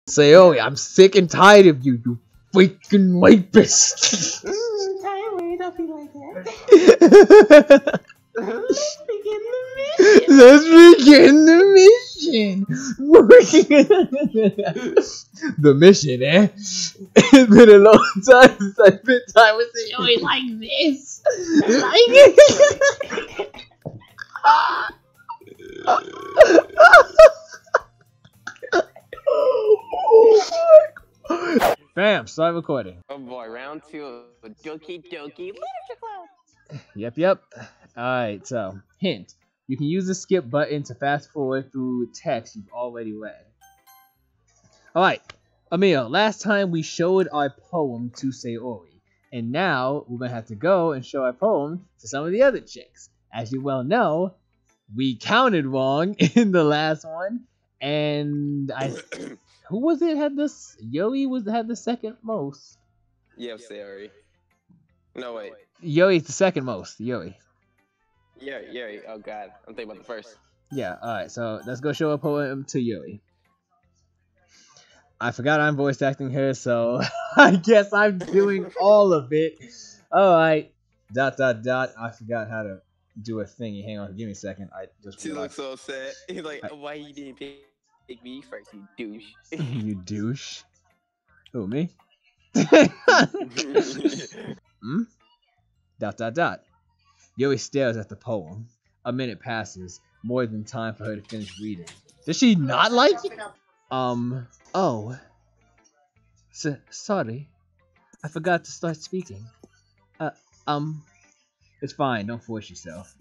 Say, oh, I'm sick and tired of you, you freaking rapist. Don't be like that. Let's begin the mission. Let's begin the mission. The mission, eh? It's been a long time since I spent time with Sayori like this. Bam, start recording. Oh boy, round 2 of Doki Doki Literature Club. Yep. Alright, so, hint. You can use the skip button to fast forward through text you've already read. Alright, Emil, last time we showed our poem to Sayori, and now we're going to have to go and show our poem to some of the other chicks. As you well know, we counted wrong in the last one, and who was it had this? Yoi had the second most. Yep, Sayori. No, wait. Yoi's the second most. Yoi. Yeah. Oh god, I'm thinking about the first. Yeah, alright, so let's go show a poem to Yoi. I forgot I'm voice acting her, so I guess I'm doing all of it. Alright. ... I forgot how to do a thingy. Hang on, give me a second. I just She looks so sad. He's like, why you didn't pick me first, you douche. You douche? Who, me? Hmm? ... Yoi stares at the poem. A minute passes, more than time for her to finish reading. Does she not like it? Oh. Sorry. I forgot to start speaking. It's fine, don't force yourself.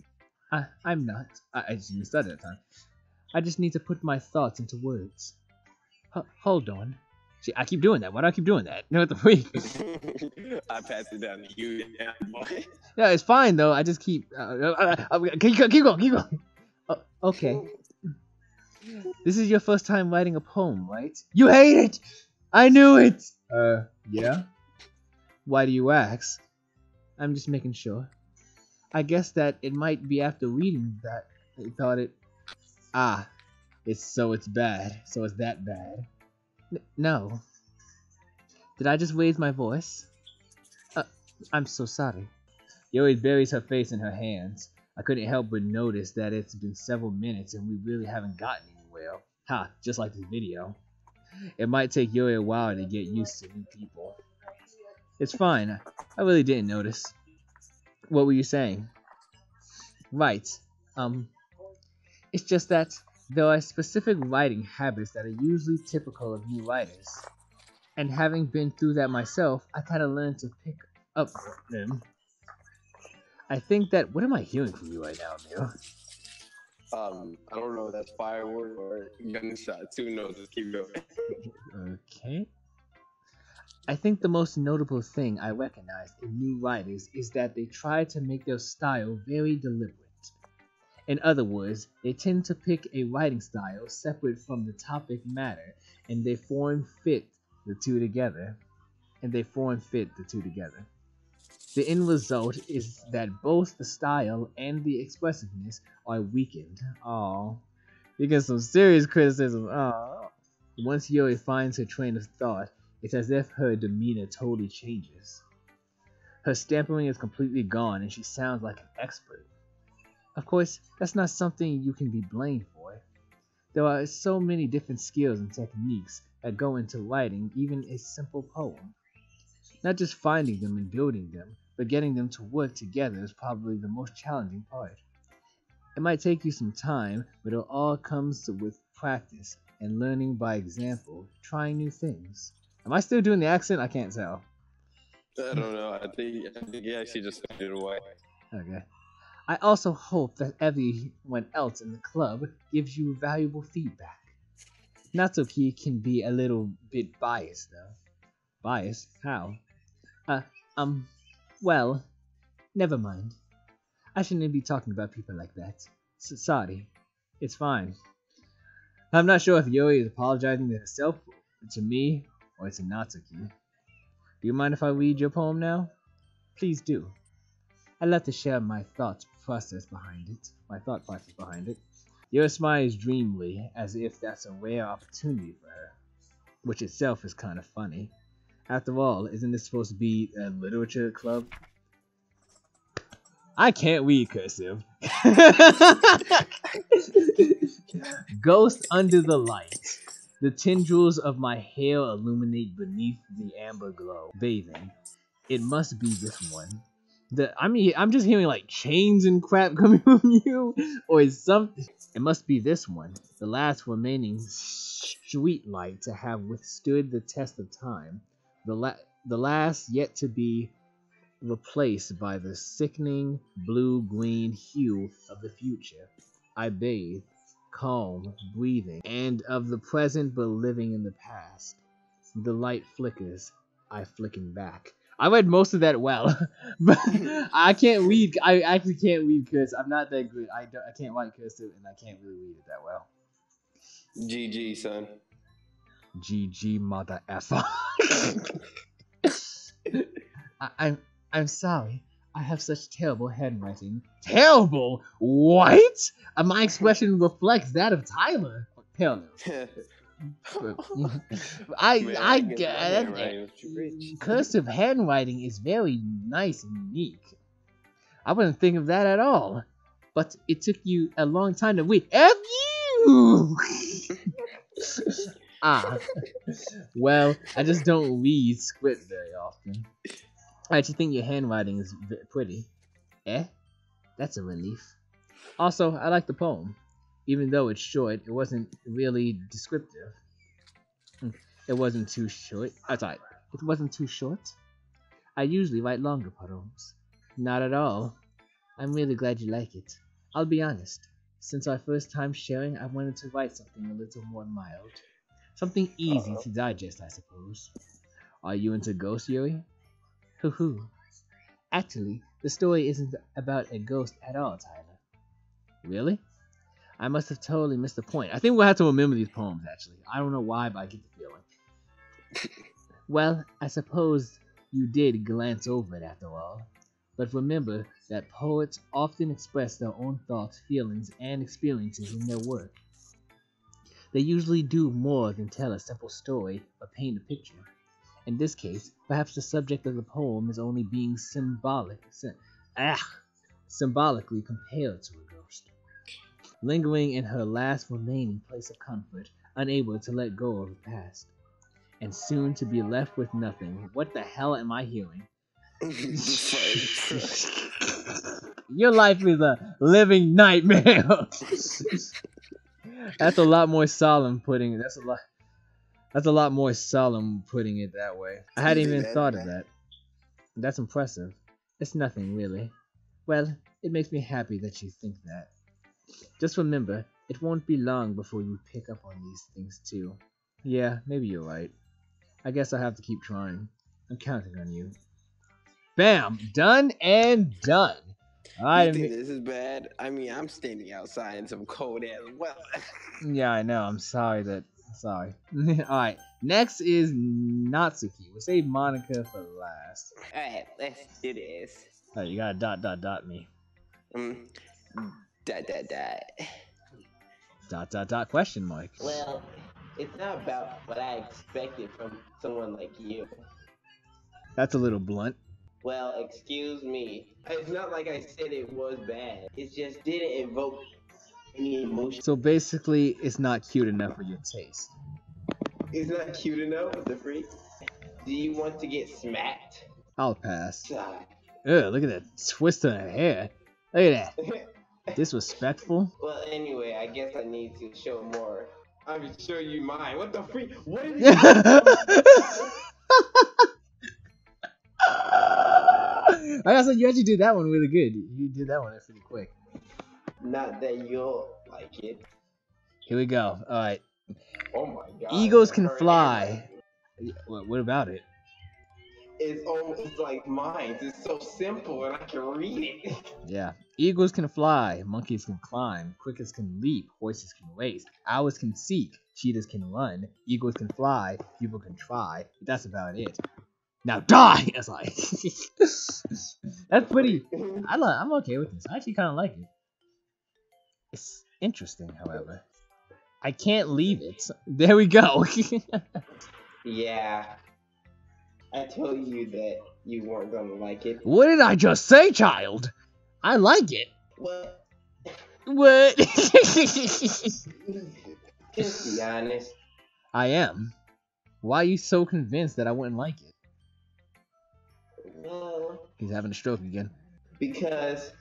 I'm not. I just didn't study that time. I just need to put my thoughts into words. Hold on. See, I keep doing that. Why do I keep doing that? No, what the freak? I pass it down to you now, boy. Yeah, it's fine though. I just keep. Keep going. Okay. This is your first time writing a poem, right? You hate it! I knew it! Yeah? Why do you ask? I'm just making sure. I guess that it might be after reading that I thought it... it's bad. So it's that bad. No. Did I just raise my voice? I'm so sorry. Yoi buries her face in her hands. I couldn't help but notice that it's been several minutes and we really haven't gotten anywhere. Just like this video. It might take Yoi a while to get used to new people. It's fine. I really didn't notice. What were you saying? Right. It's just that there are specific writing habits that are usually typical of new writers. And having been through that myself, I kind of learned to pick up them. I think that... What am I hearing from you right now, Emil? I don't know if that's firework or gunshot. Who knows? Just keep going. Okay. I think the most notable thing I recognized in new writers is that they try to make their style very deliberate. In other words, they tend to pick a writing style separate from the topic matter, and they fit the two together. The end result is that both the style and the expressiveness are weakened. You get some serious criticism. Once Yoi finds her train of thought, it's as if her demeanor totally changes. Her stammering is completely gone and she sounds like an expert. Of course, that's not something you can be blamed for. There are so many different skills and techniques that go into writing even a simple poem. Not just finding them and building them, but getting them to work together is probably the most challenging part. It might take you some time, but it all comes with practice and learning by example, trying new things. Am I still doing the accent? I can't tell. I don't know. I think you actually just faded away. Okay. I also hope that everyone else in the club gives you valuable feedback. Natsuki can be a little bit biased, though. Biased? How? Well, never mind. I shouldn't be talking about people like that. Sorry. It's fine. I'm not sure if Yoi is apologizing to herself, to me, or to Natsuki. Do you mind if I read your poem now? Please do. I'd love to share my thought process behind it. Yoi smiles dreamily, as if that's a rare opportunity for her. which itself is kind of funny. After all, isn't this supposed to be a literature club? I can't read cursive. Ghost under the light. The tendrils of my hair illuminate beneath the amber glow. Bathing. It must be this one. I'm just hearing like chains and crap coming from you, or is something. It must be this one, the last remaining street light to have withstood the test of time, the last yet to be replaced by the sickening blue-green hue of the future. I bathe, calm, breathing, and of the present but living in the past. The light flickers, I flicken back. I read most of that well, but I can't read. I actually can't read cursive. I'm not that good. I can't write cursive, and I can't really read it that well. GG, son. GG, mother effer. I'm sorry. I have such terrible handwriting. Terrible? What? My expression reflects that of Tyler. Hell no. Cursive handwriting is very nice and unique. I wouldn't think of that at all. But it took you a long time to read. F you! Well, I just don't read script very often. I actually think your handwriting is pretty. That's a relief. Also, I like the poem. Even though it's short, it wasn't really descriptive. It wasn't too short. Sorry, it wasn't too short. I usually write longer poems. Not at all. I'm really glad you like it. I'll be honest. Since our first time sharing, I wanted to write something a little more mild. Something easy to digest, I suppose. Are you into ghost Yuri? Hoo-hoo. Actually, the story isn't about a ghost at all, Tyler. Really? I must have totally missed the point. I think we'll have to remember these poems, actually. I don't know why, but I get the feeling. Well, I suppose you did glance over it after all. But remember that poets often express their own thoughts, feelings, and experiences in their work. They usually do more than tell a simple story or paint a picture. In this case, perhaps the subject of the poem is only being symbolically compared to a ghost. Lingering in her last remaining place of comfort, unable to let go of the past, and soon to be left with nothing. What the hell am I hearing? Your life is a living nightmare. That's a lot more solemn putting it. That's a lot more solemn putting it that way. I hadn't even thought of that. That's impressive. It's nothing really. Well, it makes me happy that you think that. Just remember, it won't be long before you pick up on these things too. Yeah, maybe you're right. I guess I'll have to keep trying. I'm counting on you. Bam! Done and done. You think this is bad? I mean, I'm standing outside in some cold air as well. Yeah, I know. I'm sorry. Alright, next is Natsuki. We'll save Monica for last. Alright, let's do this. Alright, you gotta dot me. Dot question mark. Well, it's not about what I expected from someone like you. That's a little blunt. Well, excuse me. It's not like I said it was bad. It just didn't invoke any emotion. So basically, it's not cute enough for your taste. It's not cute enough, the freak. Do you want to get smacked? I'll pass. Sigh. Ugh, look at that twist on her hair. Look at that. Disrespectful. Well, anyway, I guess I need to show more. I will show you mine. What the freak? What are you? I guess you actually did that one really good. You did that one pretty quick. Not that you'll like it. Here we go. Alright. Oh my god. Eagles can fly. What about it? It's almost like mine. It's so simple and I can read it. Yeah. Eagles can fly. Monkeys can climb. Crickets can leap. Horses can race. Owls can seek. Cheetahs can run. Eagles can fly. People can try. That's about it. Now die! That's like that's pretty. I'm okay with this. I actually kind of like it. It's interesting, however. I can't leave it. There we go. Yeah, I told you that you weren't gonna like it. What did I just say, child? I like it. What? What? Just be honest. I am. Why are you so convinced that I wouldn't like it? Well, He's having a stroke again. because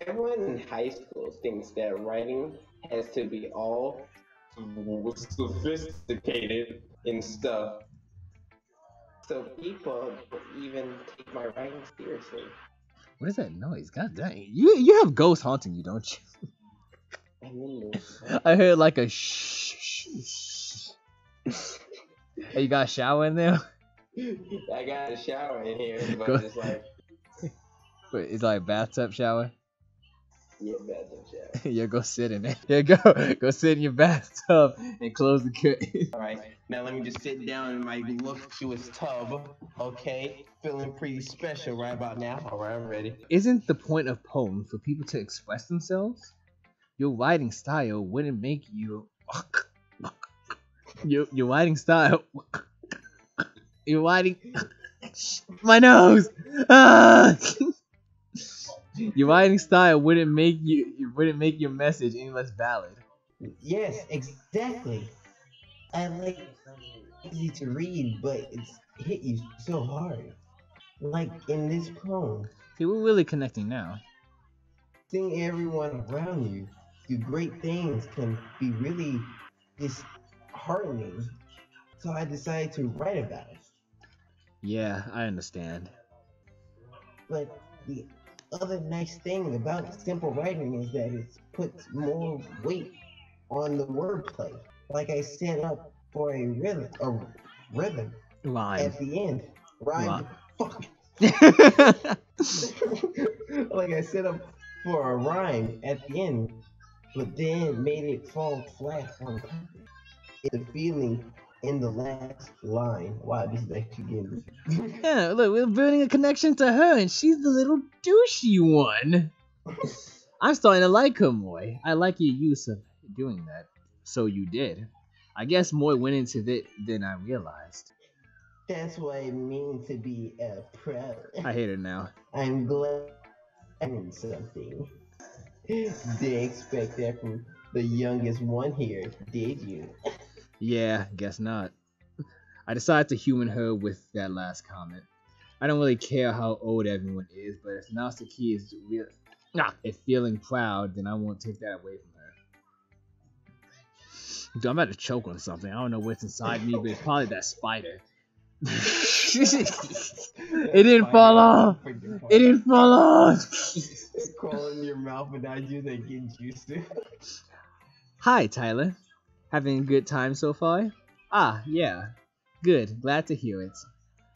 everyone in high school thinks that writing has to be all sophisticated and stuff. So people don't even take my writing seriously. What is that noise? God dang. You have ghosts haunting you, don't you? I'm in this. I heard like a shh. Hey, you got a shower in there? I got a shower in here, but Go- it's like, Wait, it's like a bathtub shower? yeah, bathroom shower. Yeah, go sit in it. Yeah, go sit in your bathtub and close the curtain. Alright, now let me just sit down in my voluptuous tub, okay? Feeling pretty special right about now. Alright, I'm ready. Isn't the point of poems for people to express themselves? Your writing style wouldn't make you. Your writing style. Your writing. My nose. Ah! Your writing style wouldn't make your message any less valid. Yes, exactly. I like easy to read, but it's hit you so hard. Like in this poem, See, we're really connecting now. seeing everyone around you do great things can be really disheartening. So I decided to write about it. Yeah, I understand. But the other nice thing about simple writing is that it puts more weight on the wordplay. Like I set up for a rhythm Line. at the end. Rhyme. Line. Fuck. Like I set up for a rhyme at the end, but then made it fall flat on purpose. It's the feeling in the last line. Wow, this is actually getting. Yeah, look, we're building a connection to her, and she's the little douchey one. I'm starting to like her more. I like your use of doing that. So you did. I guess more went into it than I realized. That's what it means to be proud. I hate it now. I'm glad I learned something. Didn't expect that from the youngest one here, did you? Yeah, guess not. I decided to human her with that last comment. I don't really care how old everyone is, but if Natsuki is if feeling proud, then I won't take that away from her. Dude, I'm about to choke on something. I don't know what's inside me, but it's probably that spider. It didn't fall off. It didn't fall off. It's crawling in your mouth, but now you think getting used to. Hi, Tyler. Having a good time so far? Ah, yeah. Good. Glad to hear it.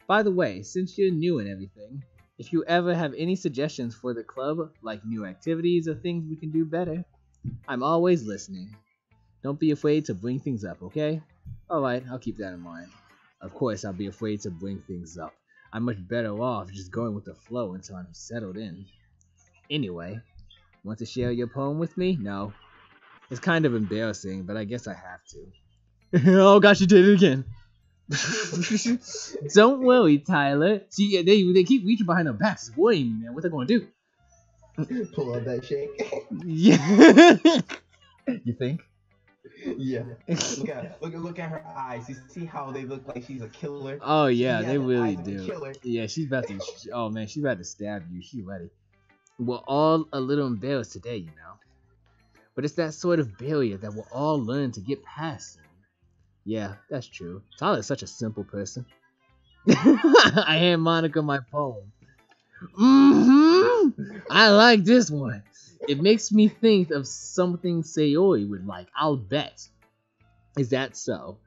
By the way, since you're new and everything, if you ever have any suggestions for the club, like new activities or things we can do better, I'm always listening. Don't be afraid to bring things up, okay? Alright, I'll keep that in mind. Of course, I'll be afraid to bring things up. I'm much better off just going with the flow until I'm settled in. Anyway, want to share your poem with me? No. It's kind of embarrassing, but I guess I have to. Oh gosh, you did it again. Don't worry, Tyler. See, they keep reaching behind our backs. It's worrying me, man. What they gonna do? Pull out that shake. Yeah. You think? Yeah. Look at her eyes. You see how they look like she's a killer? Oh yeah, She they has the really eyes of a do. killer. Yeah, she's about to. Oh man, she's about to stab you. She's ready. We're all a little embarrassed today, you know. But it's that sort of barrier that we'll all learn to get past. Yeah, that's true. Tyler's such a simple person. I hand Monica my poem. I like this one. It makes me think of something Sayori would like, I'll bet. Is that so?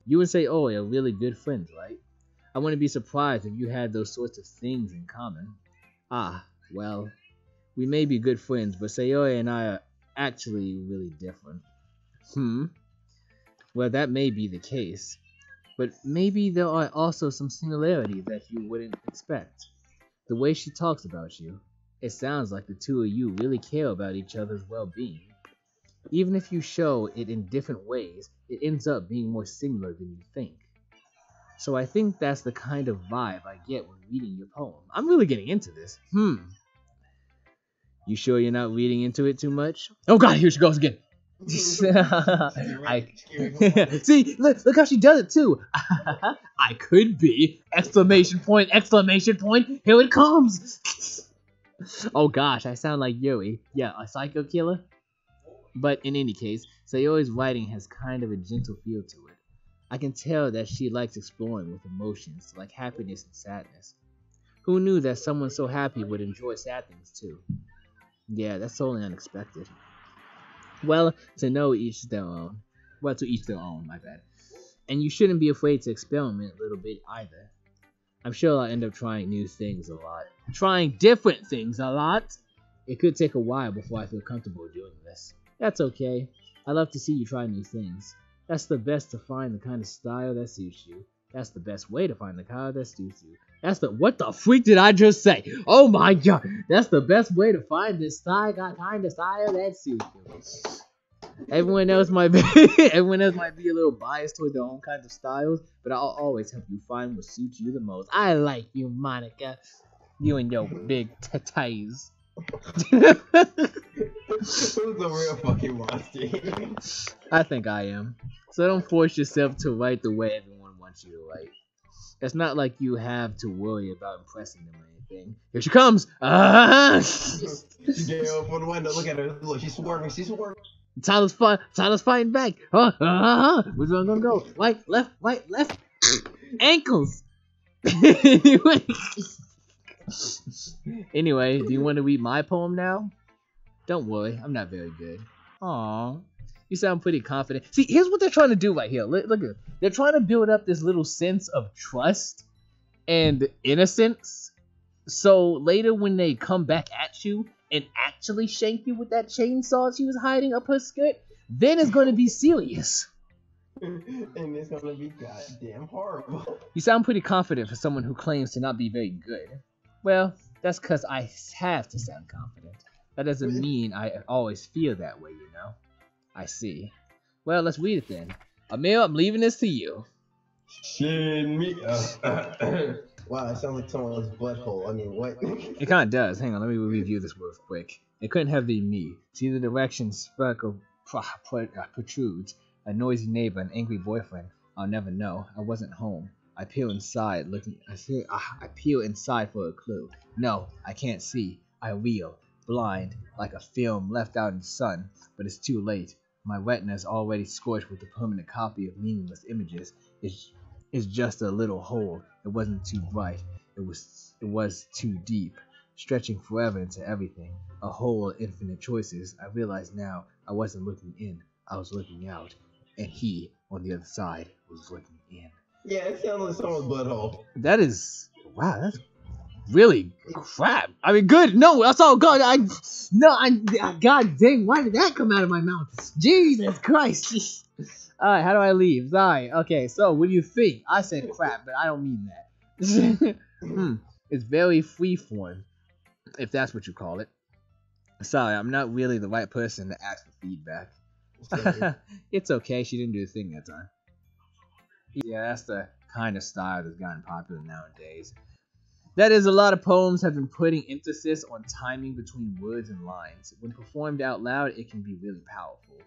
You and Sayori are really good friends, right? I wouldn't be surprised if you had those sorts of things in common. Ah, well, we may be good friends, but Sayori and I are actually really different. Well, that may be the case, but maybe there are also some similarities that you wouldn't expect. The way she talks about you, it sounds like the two of you really care about each other's well-being. Even if you show it in different ways, it ends up being more similar than you think. So I think that's the kind of vibe I get when reading your poem. I'm really getting into this. You sure you're not reading into it too much? Oh god, here she goes again. I see, look how she does it too. I could be! Exclamation point! Exclamation point! Here it comes! Oh gosh, I sound like Yui. Yeah, a psycho killer. But in any case, Sayori's writing has kind of a gentle feel to it. I can tell that she likes exploring with emotions like happiness and sadness. Who knew that someone so happy would enjoy sad things too? Yeah, that's totally unexpected. Well, to each their own, my bad. And you shouldn't be afraid to experiment a little bit either. I'm sure I'll end up trying new things a lot. Trying different things a lot! It could take a while before I feel comfortable doing this. That's okay. I love to see you try new things. That's the best to find the kind of style that suits you. That's the best way to find the kind that suits you. What the freak did I just say? Oh my god! That's the best way to find this kind of style that suits you. Everyone else might be a little biased toward their own kinds of styles, but I'll always help you find what suits you the most. I like you, Monica. You and your big titties. Who's a real fucking monster? I think I am. So don't force yourself to write the way everyone wants you to write. It's not like you have to worry about impressing them or anything. Here she comes! She get up on the window. Look at her. Look, she's swerving. Tyler's fighting back. Which one gonna go? Right, left. Ankles! Anyway, do you want to read my poem now? Don't worry, I'm not very good. Aww. You sound pretty confident. See, here's what they're trying to do right here. Look at it. They're trying to build up this little sense of trust and innocence. So later when they come back at you and actually shank you with that chainsaw she was hiding up her skirt, then it's going to be serious. And it's going to be goddamn horrible. You sound pretty confident for someone who claims to not be very good. Well, that's because I have to sound confident. That doesn't mean I always feel that way, you know. I see. Well, let's read it then. Amir, I'm leaving this to you. Shit, me. Wow, it sounds like someone's butthole. I mean, what? It kind of does. Hang on, let me review this real quick. It couldn't have been me. See the direction sparkle protrudes. A noisy neighbor, an angry boyfriend. I'll never know. I wasn't home. I peel inside, I peel inside for a clue. No, I can't see. I reel, blind, like a film left out in the sun. But it's too late. My retina is already scorched with a permanent copy of meaningless images. It's just a little hole. It wasn't too bright. It was too deep, stretching forever into everything. A hole of infinite choices. I realize now I wasn't looking in. I was looking out, and he on the other side was looking in. Yeah, it sounds like someone's butthole. That is wow. That's really crap. I mean, good. No, that's all good. God dang, why did that come out of my mouth? Jesus Christ. Alright, how do I leave? Sorry. Okay, so what do you think? I said crap, but I don't mean that. It's very freeform, if that's what you call it. Sorry, I'm not really the right person to ask for feedback. It's okay, she didn't do a thing that time. Yeah, that's the kind of style that's gotten popular nowadays. That is, a lot of poems have been putting emphasis on timing between words and lines. When performed out loud, it can be really powerful.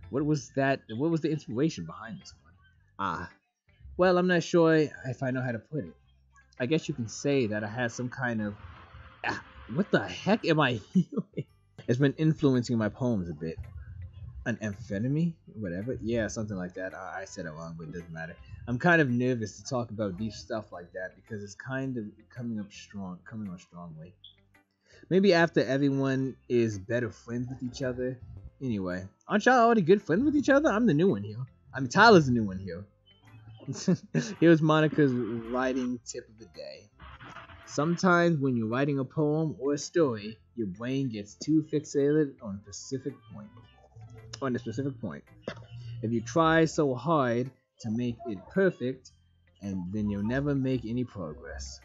What was the inspiration behind this one? Well, I'm not sure if I know how to put it. I guess you can say that I had some kind of... what the heck am I hearing? It's been influencing my poems a bit. An amphetamine? Whatever. Yeah, something like that. I said it wrong, but it doesn't matter. I'm kind of nervous to talk about deep stuff like that because it's kind of coming on strongly. Maybe after everyone is better friends with each other. Anyway, aren't y'all already good friends with each other? I'm the new one here. I mean, Tyler's the new one here. Here's Monica's writing tip of the day. Sometimes when you're writing a poem or a story, your brain gets too fixated on a specific point. If you try so hard to make it perfect, and then you'll never make any progress.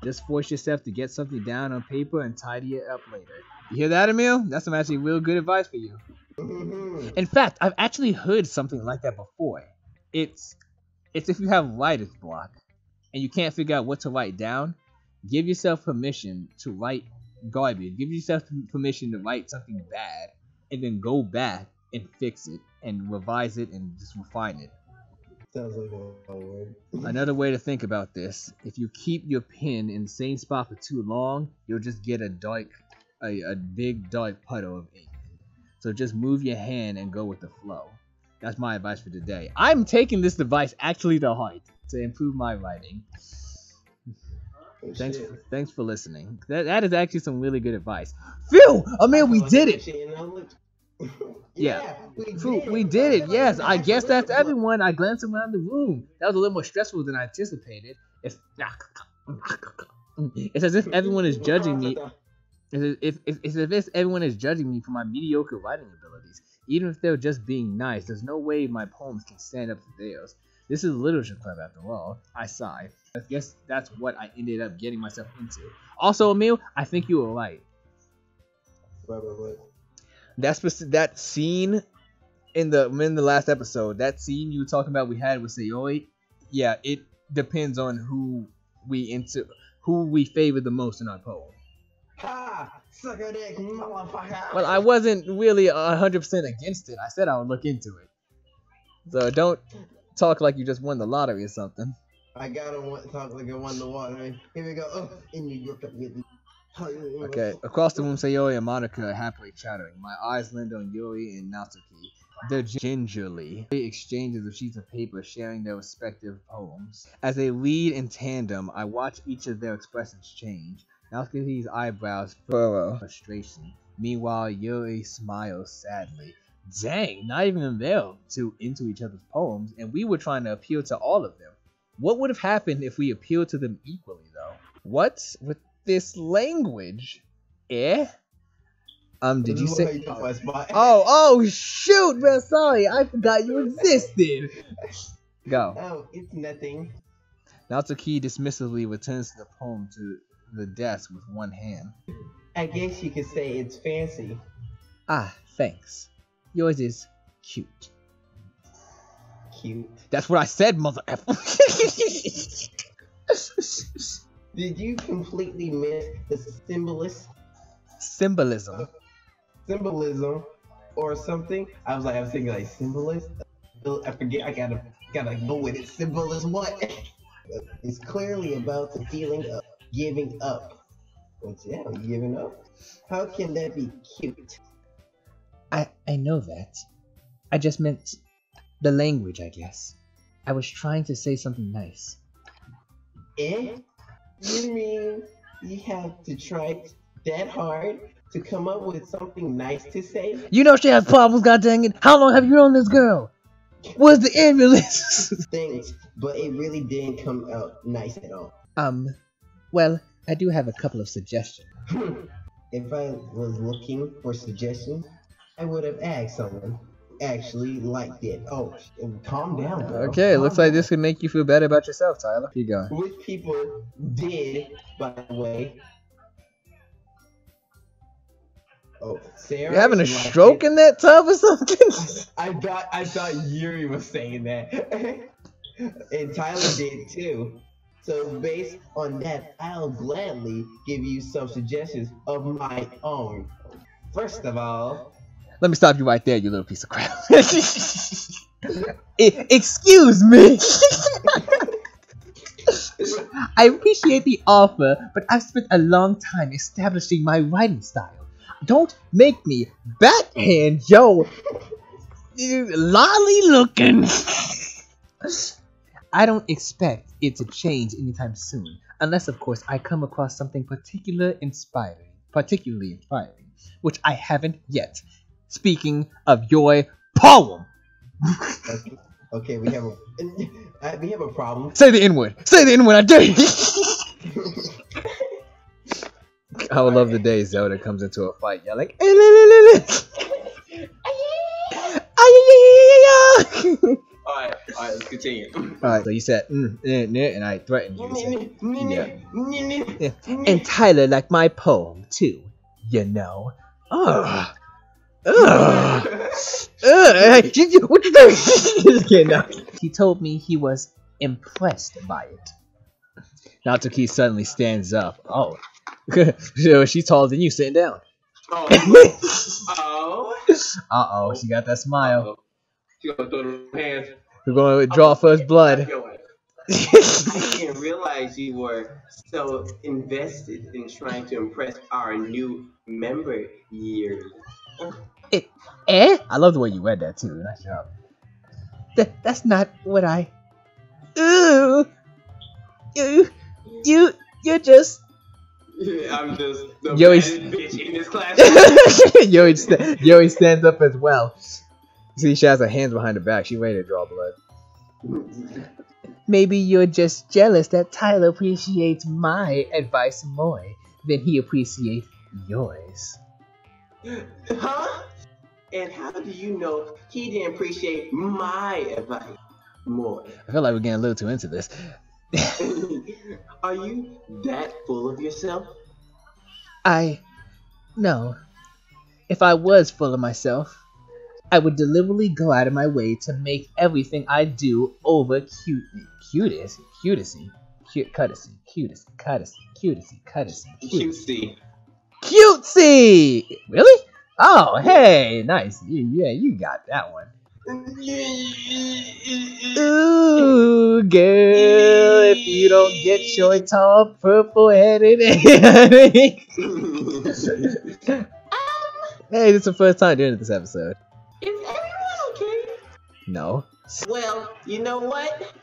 Just force yourself to get something down on paper and tidy it up later. You hear that, Emil? That's some actually real good advice for you. In fact, I've actually heard something like that before. It's if you have writer's block and you can't figure out what to write down, give yourself permission to write garbage. Give yourself permission to write something bad, and then go back and fix it and revise it and just refine it. Sounds like a word. Another way to think about this: if you keep your pen in the same spot for too long, you'll just get a big dark puddle of ink. So just move your hand and go with the flow. That's my advice for today. I'm taking this advice actually to heart to improve my writing. Thanks for listening. That is actually some really good advice. Phil, Amir, we did it. Yeah, we did it. Yes, I guess that's everyone. I glanced around the room. That was a little more stressful than I anticipated. It's as if everyone is judging me. It's as if everyone is judging me for my mediocre writing abilities. Even if they're just being nice, there's no way my poems can stand up to theirs. This is a literature club after all. I sigh. I guess that's what I ended up getting myself into. Also, Emil, I think you were right. What? That scene in the last episode, that scene you were talking about we had with Sayori, yeah, it depends on who we favor the most in our poem. Ha! Sucker dick, motherfucker! Well, I wasn't really 100% against it. I said I would look into it. So don't talk like you just won the lottery or something. I gotta talk like I won the lottery. Here we go. Oh, in New York, Okay, across the room, Sayori and Monica are happily chattering. My eyes land on Yuri and Natsuki. They're gingerly exchanges of sheets of paper, sharing their respective poems. As they read in tandem, I watch each of their expressions change. Natsuki's eyebrows furrow frustration. Meanwhile, Yuri smiles sadly. Dang, not even they're too into each other's poems, and we were trying to appeal to all of them. What would have happened if we appealed to them equally, though? What's with this language? Eh? Did you say? Oh, shoot, man, sorry, I forgot you existed. Go. Oh, it's nothing. Natsuki dismissively returns the poem to the desk with one hand. I guess you could say it's fancy. Ah, thanks. Yours is cute. Cute. That's what I said, mother effer. Did you completely miss the symbolism or something? I was thinking like symbolist. I forget. I gotta go with it. Symbolism what? It's clearly about the feeling of giving up. Yeah, giving up. How can that be cute? I know that. I just meant the language, I guess. I was trying to say something nice. Eh? You mean you have to try that hard to come up with something nice to say? You know she has problems, goddammit. How long have you known this girl? Where's the ambulance? Thanks, but it really didn't come out nice at all. Well, I do have a couple of suggestions. If I was looking for suggestions, I would have asked someone actually liked it. Oh, calm down, bro. Okay, looks like this could make you feel better about yourself, Tyler. Keep going. Which people did, by the way. Oh, Sarah. You having a stroke in that tub or something? I thought Yuri was saying that. And Tyler did too. So based on that, I'll gladly give you some suggestions of my own. First of all, let me stop you right there, you little piece of crap. Excuse me. I appreciate the offer, but I've spent a long time establishing my writing style. Don't make me backhand Joe. Lolly looking. I don't expect it to change anytime soon, unless of course I come across something particularly inspiring, which I haven't yet. Speaking of your poem. Okay, we have a problem. Say the N-word. Say the N-word. I dare you. I would love the day Zelda comes into a fight yelling. Alright, let's continue. Alright, so you said, and I threatened you to say, yeah. And Tyler liked my poem, too, you know. Ugh. What you doing? Just kidding. No. He told me he was impressed by it. Natsuki suddenly stands up. Oh. She's taller than you, sitting down. Oh. Uh-oh, she got that smile. She gonna throw her hands. We're going to draw first blood. I didn't realize you were so invested in trying to impress our new member year. I love the way you read that too. Nice job. That's not what I. Ooh, you're just. I'm just the Yoi baddest bitch in this class. Yoi stands up as well. See, she has her hands behind her back. She ready to draw blood. Maybe you're just jealous that Tyler appreciates my advice more than he appreciates yours. Huh? And how do you know he didn't appreciate my advice more? I feel like we're getting a little too into this. Are you that full of yourself? No. If I was full of myself, I would deliberately go out of my way to make everything I do over cutesy. Really? Oh, hey, nice. You got that one. Ooh, girl, if you don't get short, tall, purple-headed. Hey, this is the first time doing this episode. Is everyone okay? No. Well, you know what?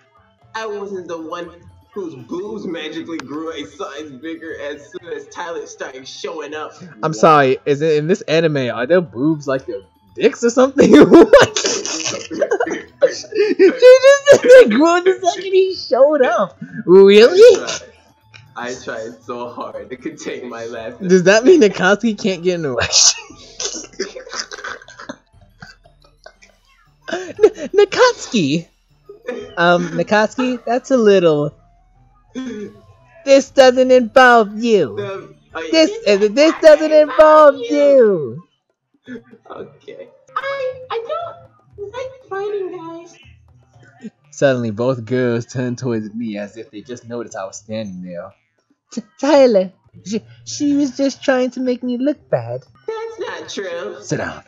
I wasn't the one whose boobs magically grew a size bigger as soon as Tyler started showing up. I'm sorry, is it in this anime, are there boobs like their dicks or something? What? She just said they grew the second he showed up. Really? I tried so hard to contain my laughter. Does that mean Nakatsuki can't get an erection? Nakatsuki, that's a little. This doesn't involve you. This doesn't involve you. Okay. I don't like fighting, guys. Suddenly, both girls turned towards me as if they just noticed I was standing there. Tyler, she was just trying to make me look bad. That's not true. Sit down.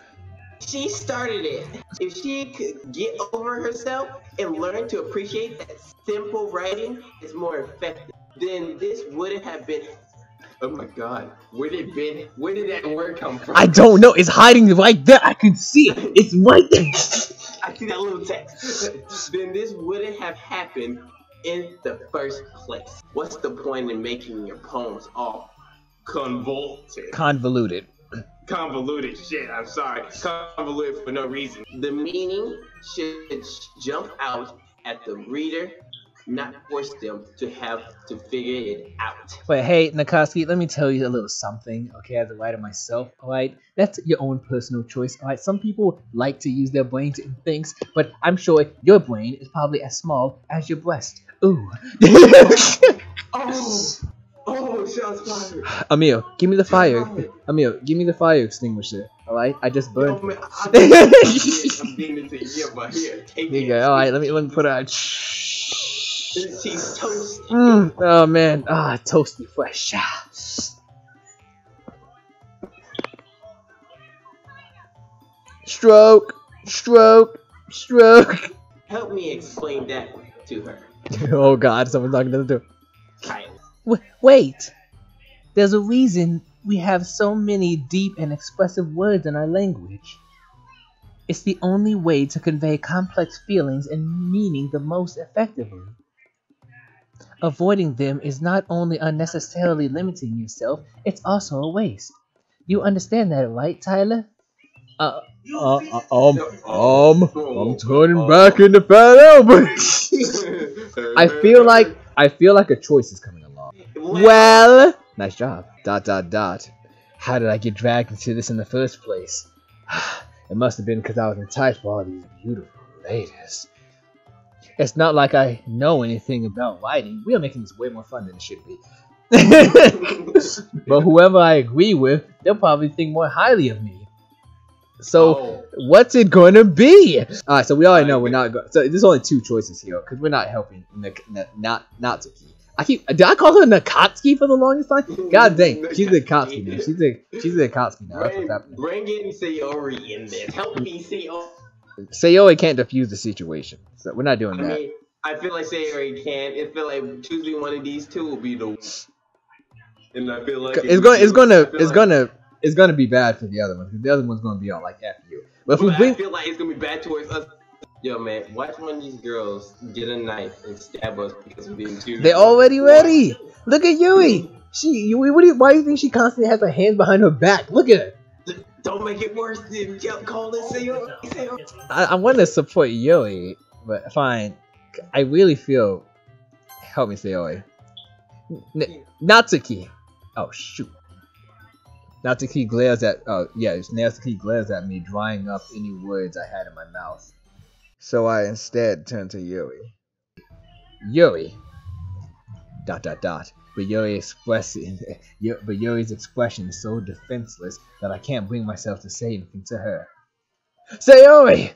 She started it. If she could get over herself and learn to appreciate that simple writing is more effective, then this wouldn't have been. Oh my god, where did that word come from? I don't know. It's hiding right there. I can see it. It's right there. I see that little text. Then this wouldn't have happened in the first place. What's the point in making your poems all convoluted? Convoluted. Convoluted, shit, I'm sorry. Convoluted for no reason. The meaning should jump out at the reader, not force them to have to figure it out. But hey, Nakatsuki, let me tell you a little something, okay, as a writer myself, alright? That's your own personal choice, alright? Some people like to use their brains in things, but I'm sure your brain is probably as small as your breast. Ooh. Oh, shots fired. Emil, give me the fire. Emil, give me the fire extinguisher, alright? I just burned. Yo, man, I'm being into here, but here, take There you it. go, alright, let me put it out. She's toasty. Oh man, toasty fresh. Stroke. Help me explain that to her. Oh god, someone's knocking at the door. Tyler. Wait! There's a reason we have so many deep and expressive words in our language. It's the only way to convey complex feelings and meaning the most effectively. Avoiding them is not only unnecessarily limiting yourself, it's also a waste. You understand that, right, Tyler? I'm turning back into Fat Albert. I feel like a choice is coming along. Well, nice job. ... How did I get dragged into this in the first place? It must have been because I was enticed by all these beautiful ladies. It's not like I know anything about writing. We are making this way more fun than it should be. But whoever I agree with, they'll probably think more highly of me. So what's it gonna be? All right, so we already know we're not going. So there's only two choices here because we're not helping Natsuki. Did I call her Nakatsuki for the longest time? God dang, she's a Akatsuki now. She's a Akatsuki now. That's what's happening. Bring in Sayori in this. Help me, Sayori. Sayori can't defuse the situation, so we're not doing that. I mean, I feel like Sayori can. I feel like choosing one of these two will be the. And I feel like it's gonna be bad for the other one because the other one's gonna be all like F you. But if we I feel like it's gonna be bad towards us. Yo, man, watch one of these girls get a knife and stab us because we didn't choose. They're already ready. Look at Yui. Why do you think she constantly has her hands behind her back? Look at her. Don't make it worse than call it Sayori. I want to support Yui, but fine. I really feel. Help me, Sayori. Natsuki. Oh shoot. Natsuki glares at. Oh yeah, Natsuki glares at me, drying up any words I had in my mouth. So I instead turn to Yui. Yui. ... But Yuri's expression is so defenseless that I can't bring myself to say anything to her. Sayori!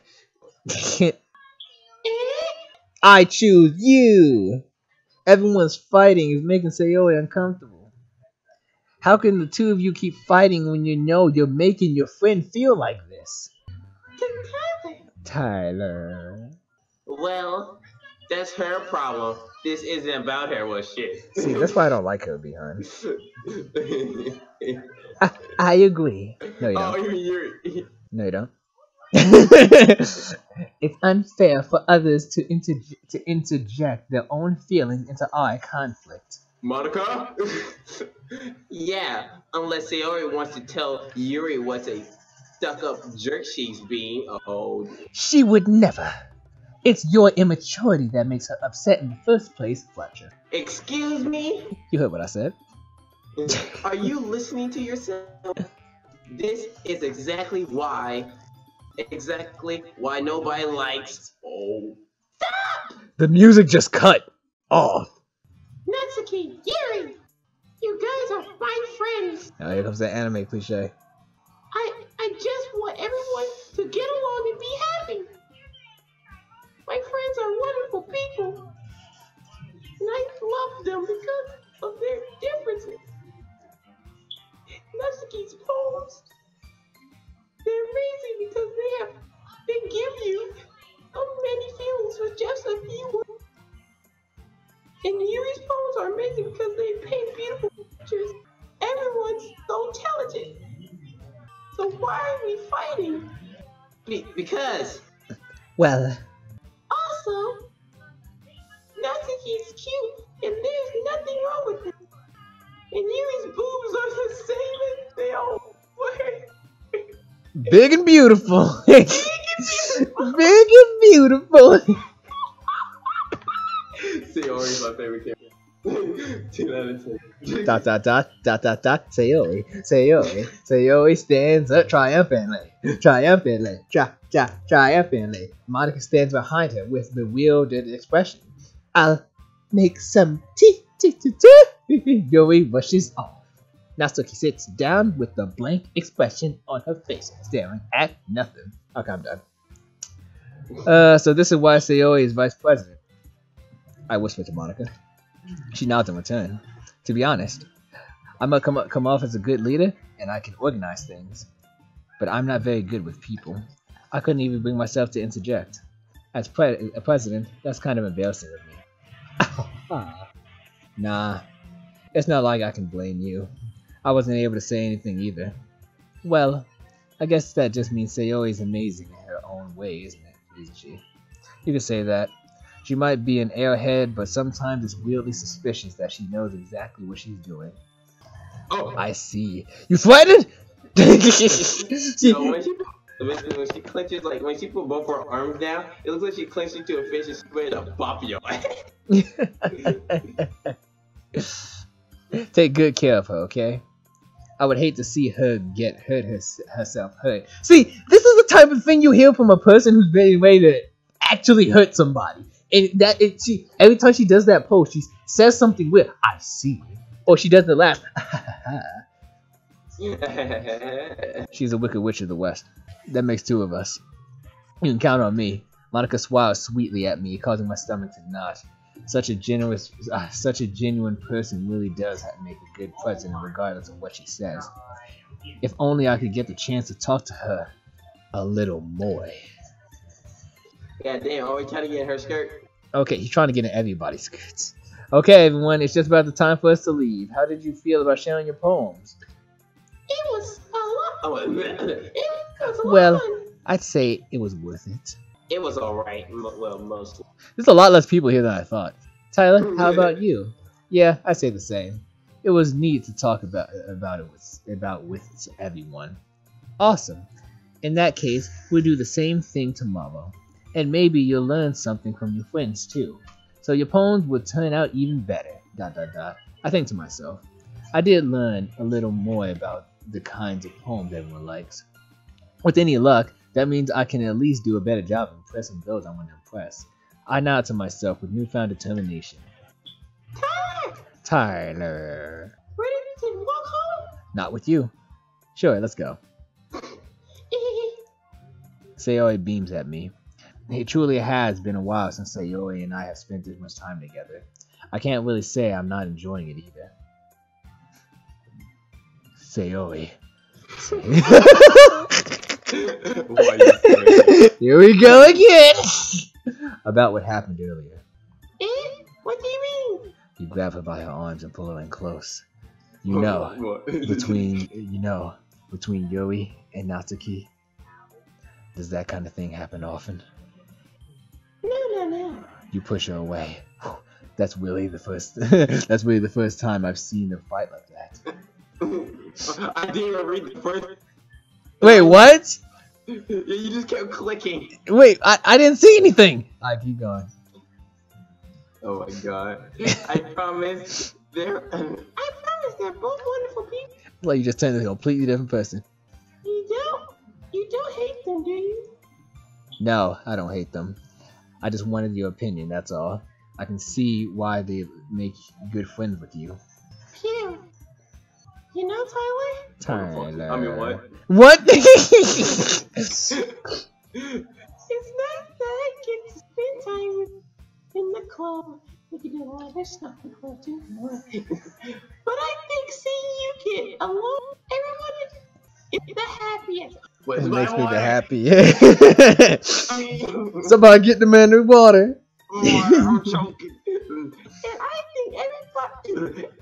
I choose you! Everyone's fighting is making Sayori uncomfortable. How can the two of you keep fighting when you know you're making your friend feel like this? Tyler. Well, that's her problem. This isn't about her. Well, shit. See, that's why I don't like her behind. I agree. No, you don't. No, you don't. It's unfair for others to interject their own feelings into our conflict. Monica? Yeah, unless Sayori wants to tell Yuri what a stuck-up jerk she's being. Oh. She would never. It's your immaturity that makes her upset in the first place, Fletcher. Excuse me? You heard what I said. Are you listening to yourself? This is exactly why nobody likes. Oh. Stop! The music just cut off. Natsuki, Yuri, you guys are fine friends. Now here comes the anime cliche. I just want everyone to get along and be happy. My friends are wonderful people, and I love them because of their differences. Natsuki's poems, they're amazing because they give you so many feelings with just a few words. And Yuri's poems are amazing because they paint beautiful pictures. Everyone's so talented. So why are we fighting? Because. Well. Also, Natsuki's cute, and there's nothing wrong with him. And Yuri's boobs are the same as they all were. Big and beautiful. Big and beautiful. Sayori's my favorite character. 2 out of 10. ... Sayori stands up triumphantly. Monica stands behind her with bewildered expression. I'll make some tea. Yuri rushes off. Natsuki sits down with a blank expression on her face, staring at nothing. Okay, I'm done. So this is why Sayori is vice president. I whisper to Monica. She nods in return. To be honest, I might come off as a good leader, and I can organize things. But I'm not very good with people. I couldn't even bring myself to interject. As a president, that's kind of embarrassing of me. Nah, it's not like I can blame you. I wasn't able to say anything either. Well, I guess that just means Sayori's amazing in her own way, isn't she? You could say that. She might be an airhead, but sometimes it's weirdly suspicious that she knows exactly what she's doing. Oh, I see. You threatened? When she clenches, like when she put both her arms down, it looks like she clenched into a fist and spread a bop your ass. Take good care of her, okay? I would hate to see her get herself hurt. See, this is the type of thing you hear from a person who's ready to actually hurt somebody. And every time she does that pose, she says something weird. I see. Or she does the laugh. She's a wicked witch of the West. That makes two of us. You can count on me. Monica smiles sweetly at me, causing my stomach to knot. Such a genuine person really does make a good president, regardless of what she says. If only I could get the chance to talk to her a little more. God damn, always trying to get in her skirt. Okay, he's trying to get in everybody's skirts. Okay, everyone, it's just about the time for us to leave. How did you feel about sharing your poems? It was a lot. It was a lot Well, of fun. I'd say it was worth it. It was alright. Well, mostly. There's a lot less people here than I thought. Tyler, how about you? Yeah, I say the same. It was neat to talk about it with everyone. Awesome. In that case, we'll do the same thing tomorrow. And maybe you'll learn something from your friends too. So your poems will turn out even better. ... I think to myself, I did learn a little more about the kinds of poems everyone likes. With any luck, that means I can at least do a better job of impressing those I want to impress. I nod to myself with newfound determination. Tyler. Ready to walk home? Not with you. Sure, let's go. Sayori beams at me. It truly has been a while since Sayori and I have spent this much time together. I can't really say I'm not enjoying it either. Sayori. Here we go again! About what happened earlier. What do you mean? You grab her by her arms and pull her in close. You know, between Yuri and Natsuki, does that kind of thing happen often? No. You push her away. That's really the first time I've seen them fight like that. I didn't even read the first. Wait, what? You just kept clicking. Wait, I didn't see anything. I keep going. Oh my god. I promise they're both wonderful people. Like you just turned into a completely different person. You don't hate them, do you? No, I don't hate them. I just wanted your opinion, that's all. I can see why they make good friends with you. Phew. You know, Tyler? I mean, what? What? It's nice that I get to spend time with in the club. We can do all this stuff in the club too. But I think seeing you get along, everyone is the happiest. It makes me the happy. I mean, Somebody get the man new water. I'm choking. And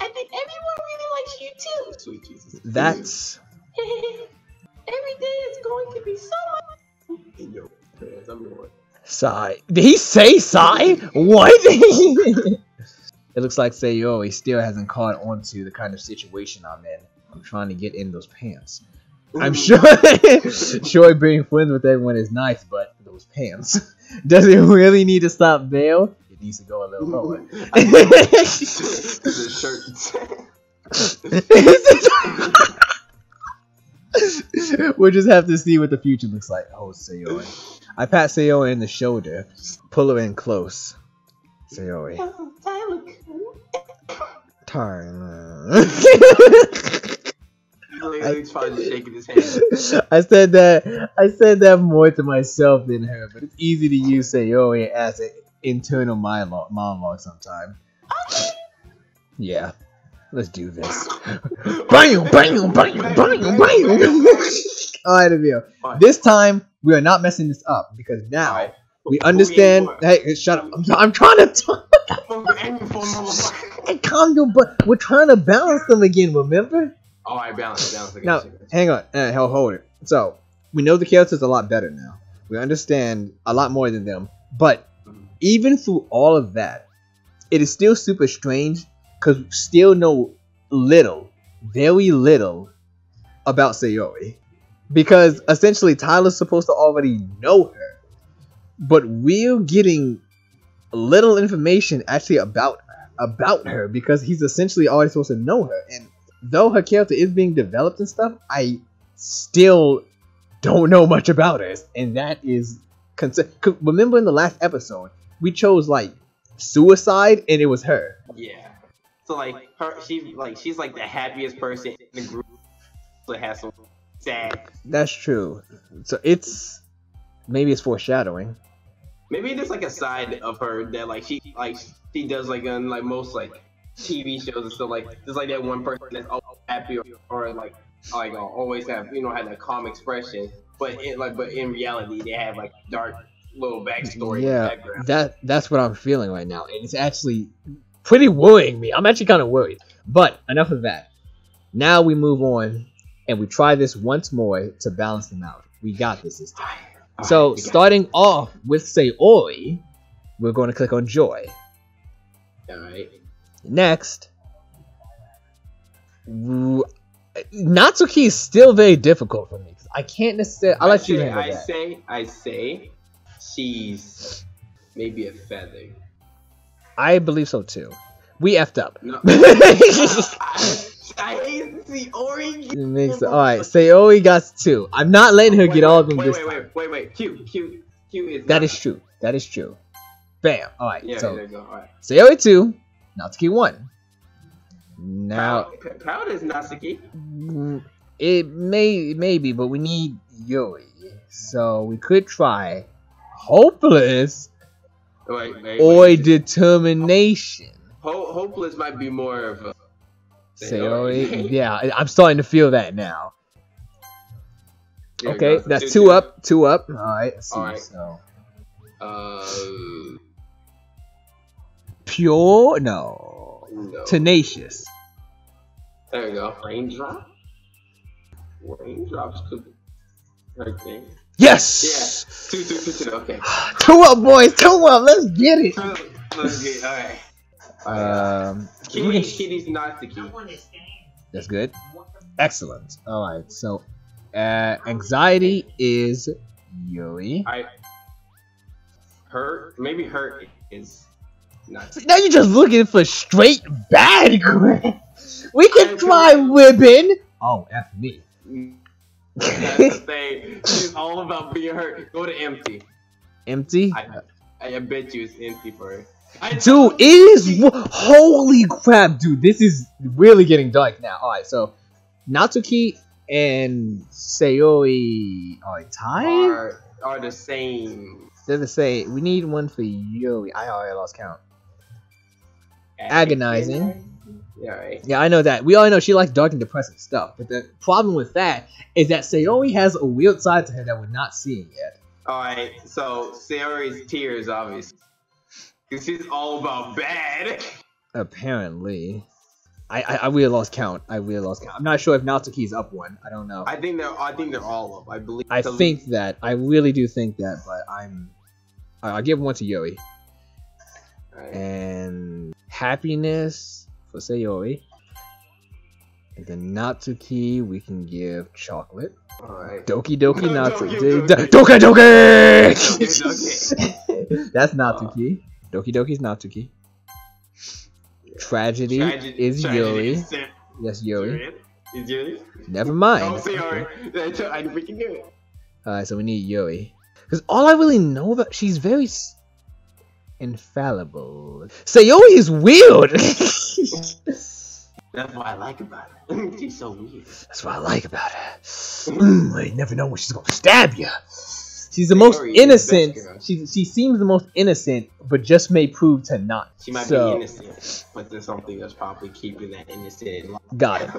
I think everyone really likes you too. Sweet Jesus. That's Every day is going to be so much. In your pants, I mean, what? Sigh. Did he say sigh? What? It looks like Sayori still hasn't caught on to the kind of situation I'm in. I'm trying to get in those pants. I'm sure being friends with everyone is nice, but those pants. Does it really need to stop there? It needs to go a little lower. The shirt. We'll just have to see what the future looks like. Oh, Sayori. I pat Sayori in the shoulder, pull her in close. Sayori. Oh, Tyler. Tyler. He's probably shaking his hand. I said that more to myself than her, but it's easy to use Sayori as an internal monologue sometime. Yeah. Let's do this. Bam, bam, bam, bam, bam. Alright, Emil. This time, we are not messing this up because now we understand. Hey, shut up. I'm trying to talk. Hey, calm your butt. We're trying to balance them again, remember? Alright, balance. Now, hang on. Hold it. So, we know the characters a lot better now. We understand a lot more than them. But, even through all of that, it is still super strange because we still know very little about Sayori. Because, essentially, Tyler's supposed to already know her. But we're getting little information actually about her because he's essentially already supposed to know her. And though her character is being developed and stuff, I still don't know much about her. And that is... Remember in the last episode, we chose, like, suicide, and it was her. Yeah. So like she's like the happiest person in the group. also has some sad. That's true. So maybe it's foreshadowing. Maybe there's like a side of her that like she does like on like most like TV shows and stuff like there's like that one person that's always happy or like always have have that calm expression, but in reality they have like dark little backstory in the background. That's what I'm feeling right now, and it's actually pretty worrying me. I'm actually kind of worried. But enough of that. Now we move on and we try this once more to balance them out. We got this time. So starting off with Sayori, we're going to click on Joy. Alright. Next, Natsuki is still very difficult for me. I can't necessarily. I'll let you handle that. I say she's maybe a feather. I believe so too. We effed up. No. I hate Sayori. Alright, Sayori got 2. I'm not letting her get all of them this time. Wait. Q is That is true. That is true. Bam. Alright, yeah, so there you go. All right. Sayori 2, Natsuki 1. Now Proud is Natsuki. It may be, but we need Yuri. So we could try Hopeless or Determination. Hopeless might be more of a Sayori. Yeah, I'm starting to feel that now. Okay, that's 2 up. 2 up. Alright, let's see. All right. So no. Pure? No. Tenacious. There we go. Raindrop? Raindrops could be. Okay. Yes! Yeah. 2. Okay. 2 up, boys. 2 up. Let's get it. Let's get it. Alright. Kitty's not the key. That's good. Excellent. Alright, so anxiety is Yuri. Maybe hurt is not. Now you're just looking for straight bad crap. We can try ribbon. Oh, F me. That's the thing. She's all about being hurt. Go to empty. Empty? I bet you it's empty for her. Dude, it is. Holy crap, dude. This is really getting dark now. Alright, so Natsuki and Sayori are tied? Are the same. They're the same. We need one for Yuri. I already lost count. Agonizing. Yeah, right. Yeah, I know that. We all know she likes dark and depressing stuff. But the problem with that is that Sayori has a weird side to her that we're not seeing yet. Alright, so Sayori's tears, obviously. Because she's all about bad. Apparently. I really lost count. I'm not sure if Natsuki's up 1. I don't know. I think they're all up. I believe. I think that. I really do think that, but I'll give 1 to Yuri. Right. And happiness for Sayori. And then Natsuki, we can give chocolate. Alright. Doki Doki Natsuki. Doki. Doki! That's Natsuki. Doki Doki's Natsuki. Tragedy is Yuri. Yes, Yuri. Is Yuri? Never mind. Oh, Sayori. I freaking knew it. Alright, so we need Yuri. Because all I really know about, she's very infallible. Sayori is weird. That's what I like about her. She's so weird. That's what I like about her. I never know when she's gonna stab you. She's the most innocent. She seems the most innocent, but just may prove to not. She might be innocent, but there's something that's probably keeping that innocent. Got it.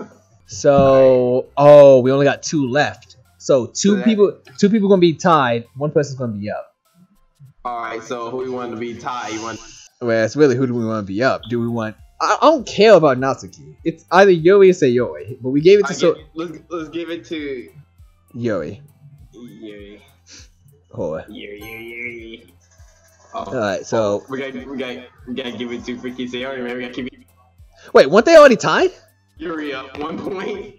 So, oh, we only got 2 left. So two people gonna be tied. 1 person's gonna be up. All right. So who we want to be tied? Well, it's really who do we want to be up? Do we want? I don't care about Natsuki. It's either Yuri or Sayori, but we gave it to let's give it to Yuri. Yuri. Hold on. Yuri. Alright, so we gotta give it to freaking Sayori, man. We gotta keep it. Wait, weren't they already tied? Yuri up 1 point.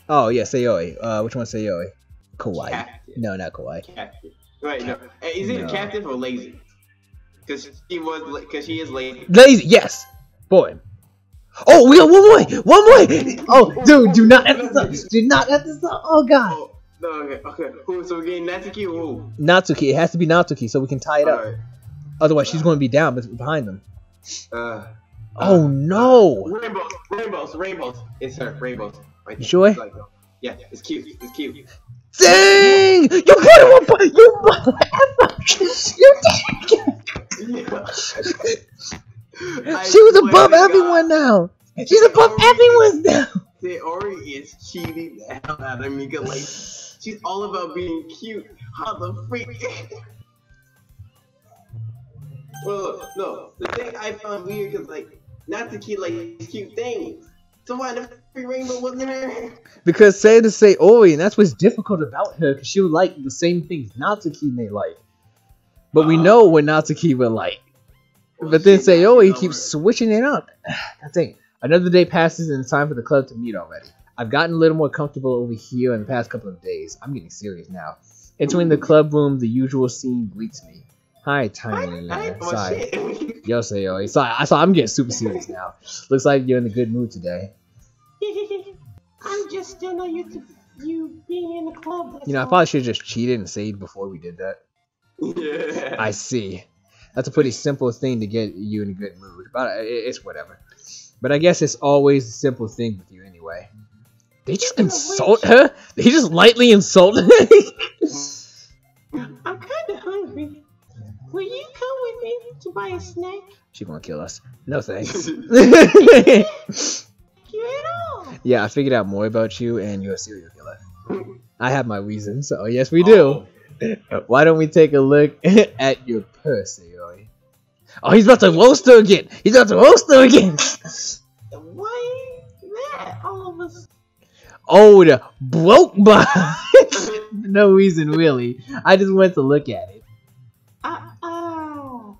Oh yeah, Sayori. Which one's Sayori? Kawaii. Captain. No, not Kawaii. Captain. Wait, no. Is it captain or lazy? Because she is lazy. Lazy, yes. Boy. Oh, we got 1 more. 1 more. Oh, dude, do not F this up. Do not F this up. Oh god. Oh, no, okay. So we're getting Natsuki or who? Natsuki. It has to be Natsuki so we can tie it up. Right. Otherwise, she's going to be down behind them. Oh no. Rainbows. It's her. Rainbows. Right You sure? Yeah, it's cute. It's cute. Dang! You put him on. You She was above everyone now. She's above everyone now. Sayori is cheating the hell out of me because, like, she's all about being cute. How the freak? Well, no. The thing I found weird because, like, Natsuki likes cute things. So why the free rainbow wasn't there? Because Sayori, and that's what's difficult about her, because she would like the same things Natsuki may like. But we know what Natsuki would like. But then Sayori keeps switching it up. That's it. Another day passes and it's time for the club to meet already. I've gotten a little more comfortable over here in the past couple of days. I'm getting serious now. Entering the club room, the usual scene greets me. Hi, tiny lad. Sorry. Yo, Sayori. Sorry, I'm getting super serious now. Looks like you're in a good mood today. I'm just still not used to you being in the club. You know, I probably should have just cheated and saved before we did that. Yeah. I see. That's a pretty simple thing to get you in a good mood, but it's whatever. But I guess it's always a simple thing with you anyway. They just insult her? They just lightly insult her? I'm kind of hungry. Will you come with me to buy a snack? She gonna kill us. No thanks. You at all? Yeah, I figured out more about you, and you're a serial killer. I have my reasons, so yes we do. Why don't we take a look at your purse, Sayori? Oh, he's about to roast her again! He's about to roast her again! Why that? All of us. Oh, the broke box! No reason, really. I just went to look at it. Oh.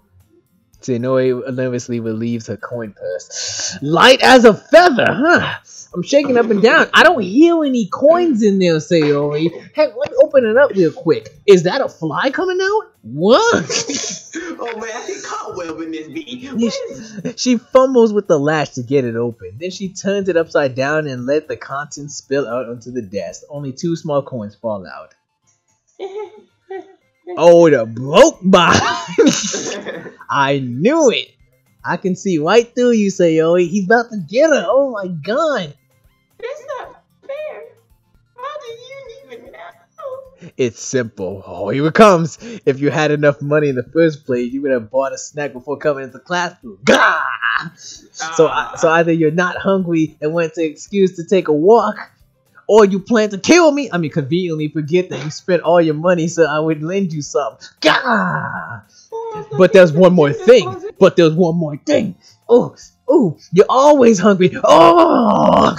Sayori nervously relieves her coin purse. Light as a feather, huh? I'm shaking up and down. I don't hear any coins in there, Sayori. Heck, let me open it up real quick. Is that a fly coming out? What? Oh man, I can cobweb in this bee. She fumbles with the latch to get it open. Then she turns it upside down and let the contents spill out onto the desk. Only 2 small coins fall out. Oh, the broke box! I knew it! I can see right through you, Sayori. He's about to get her. Oh my god. That's not fair. How do you even know? It's simple. Oh, here it comes. If you had enough money in the first place, you would have bought a snack before coming into the classroom. Gah! So either you're not hungry and went to excuse to take a walk, or you plan to kill me. I mean, conveniently forget that you spent all your money so I would lend you some. Gah! But there's one more thing. Oh, you're always hungry. Oh!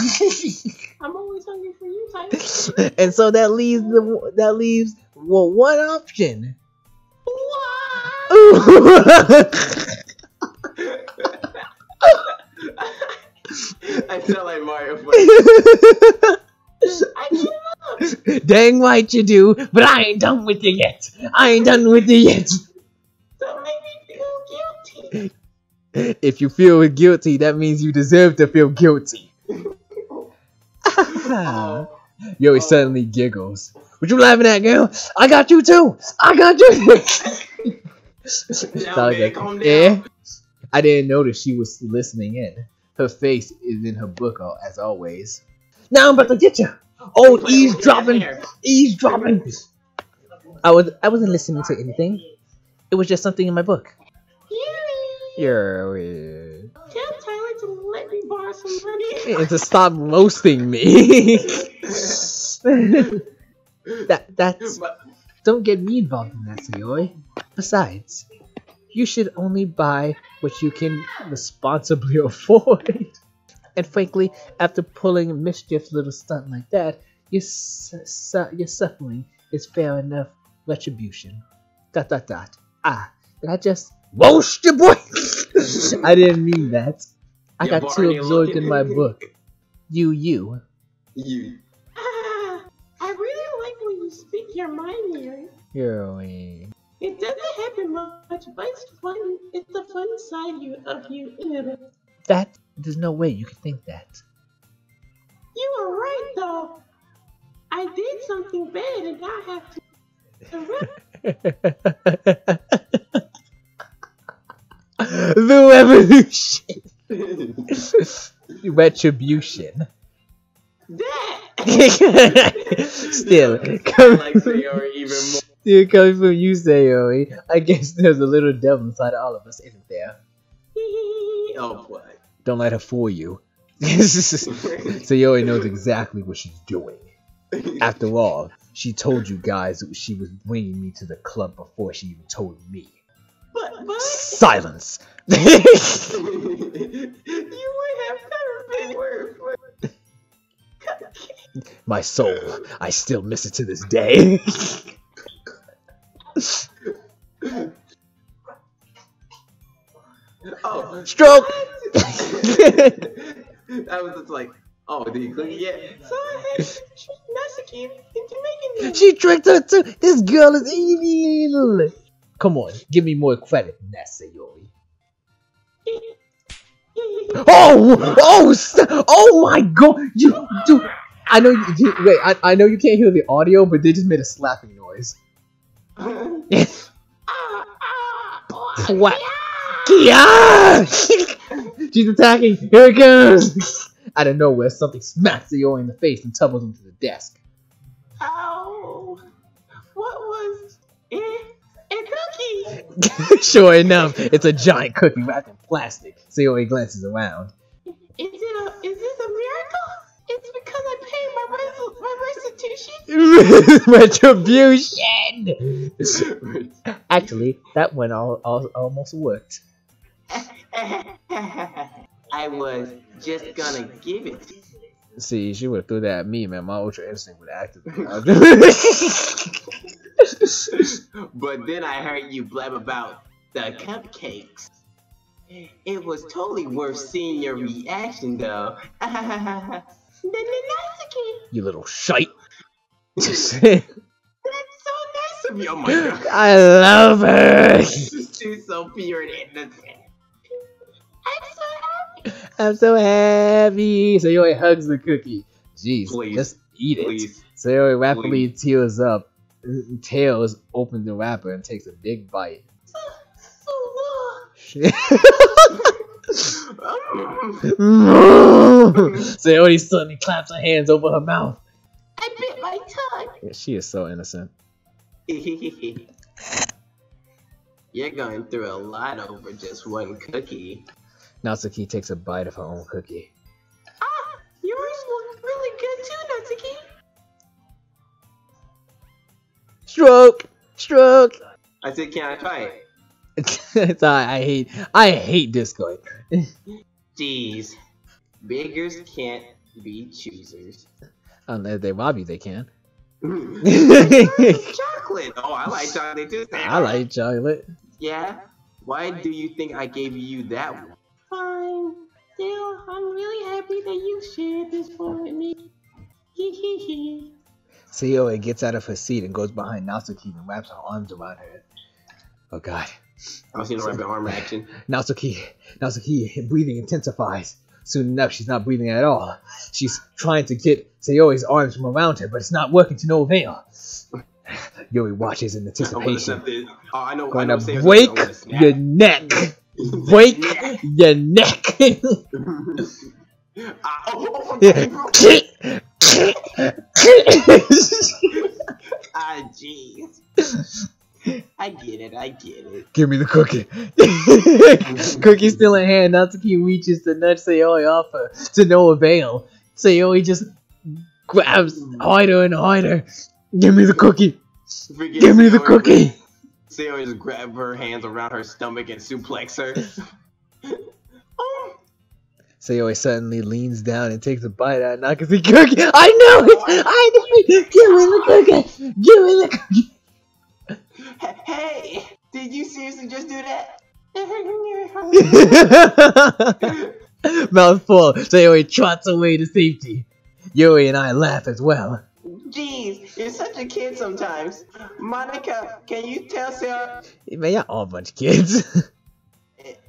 I'm always hungry for you, Tyler. And so that leaves one option. What? Ooh. I sound like Mario. I give up. Dang right you do, but I ain't done with you yet. Don't make me feel guilty. If you feel guilty, that means you deserve to feel guilty. Yo, he suddenly giggles. What you laughing at, girl? I got you too. I got you. Calm down. Yeah. I didn't notice she was listening in. Her face is in her book, as always. Now I'm about to get you. Oh, eavesdropping. I wasn't listening to anything. It was just something in my book. You're weird. Tell Tyler to let me borrow some money. And to stop roasting me. That's. Don't get me involved in that, Sayori. Besides, you should only buy what you can responsibly afford. And frankly, after pulling a mischievous little stunt like that, your suffering is fair enough retribution. ... Ah, did I just roast your boy? I didn't mean that. I got too absorbed in my book. You. I really like when you speak your mind here. Heroine. It doesn't happen much, but it's fun. It's the fun side of you. That, there's no way you could think that. You are right, though. I did something bad and I have to... The revolution. Retribution. That! Still, I coming like Sayori even more. still coming from you, Sayori. I guess there's a little devil inside of all of us, isn't there? Oh boy. Don't let her fool you. Sayori knows exactly what she's doing. After all, she told you guys that she was bringing me to the club before she even told me. But Silence! you would have never been worse. My soul, I still miss it to this day. Oh, Stroke! I was just like, oh, did you click it yet? So I had to trick Natsuki into making me. She tricked her too. This girl is evil. Come on, give me more credit than that, Sayori. Oh my God! You do. I know. Wait, I know you can't hear the audio, but they just made a slapping noise. What? Yeah! She's attacking. Here it comes. Out of nowhere, something smacks Sayori in the face and tumbles into the desk. Ow! What was it? A cookie! Sure enough, it's a giant cookie wrapped in plastic. Sayori glances around. Is this a miracle? It's because I paid my restitution. Retribution! Actually, that one almost worked. I was just gonna give it to you. See, she would have threw that at me, man. My ultra instinct would have activated. But then I heard you blab about the cupcakes. It was totally worth seeing your reaction, though. You little shite. That's so nice of you. Oh my God. I love her. She's so pure and innocent. I'm so happy. Sayori hugs the cookie. Jeez, Please. just eat it. Please. Sayori rapidly tears up. Tails opens the wrapper and takes a big bite. Sayori suddenly claps her hands over her mouth. I bit my tongue. Yeah, she is so innocent. You're going through a lot over just one cookie. Natsuki takes a bite of her own cookie. Ah, yours look really good too, Natsuki. Stroke! Stroke! I said, can I try it? It's I hate Discord. Jeez, beggars can't be choosers. Unless they rob you, they can. Chocolate. Oh, I like chocolate too. I like chocolate. Yeah. Why do you think I gave you that one? Fine. Still, I'm really happy that you shared this one with me. Sayori gets out of her seat and goes behind Natsuki and wraps her arms around her. Oh God. I was seeing the rapid arm action. Natsuki, breathing intensifies. Soon enough, she's not breathing at all. She's trying to get Sayori's arms from around her, but it's not working to no avail. Yuri watches in anticipation. Oh, I know. Going I know to Sayori's break gonna snap. your neck. Break your neck. Oh, ah, jeez. I get it. Give me the cookie. Cookie still in hand. Natsuki reaches to nudge Sayori off her to no avail. Sayori just grabs harder and harder. Give me the cookie. Give me the cookie. Sayori just grab her hands around her stomach and suplex her. Sayori suddenly leans down and takes a bite out of Natsuki's cookie. I know it! Give me the cookie! Give me the cookie! Hey, did you seriously just do that? Mouth full, Sayori trots away to safety. Yuri and I laugh as well. Jeez, you're such a kid sometimes. Monica, can you tell Sarah? Man, y'all all a bunch of kids.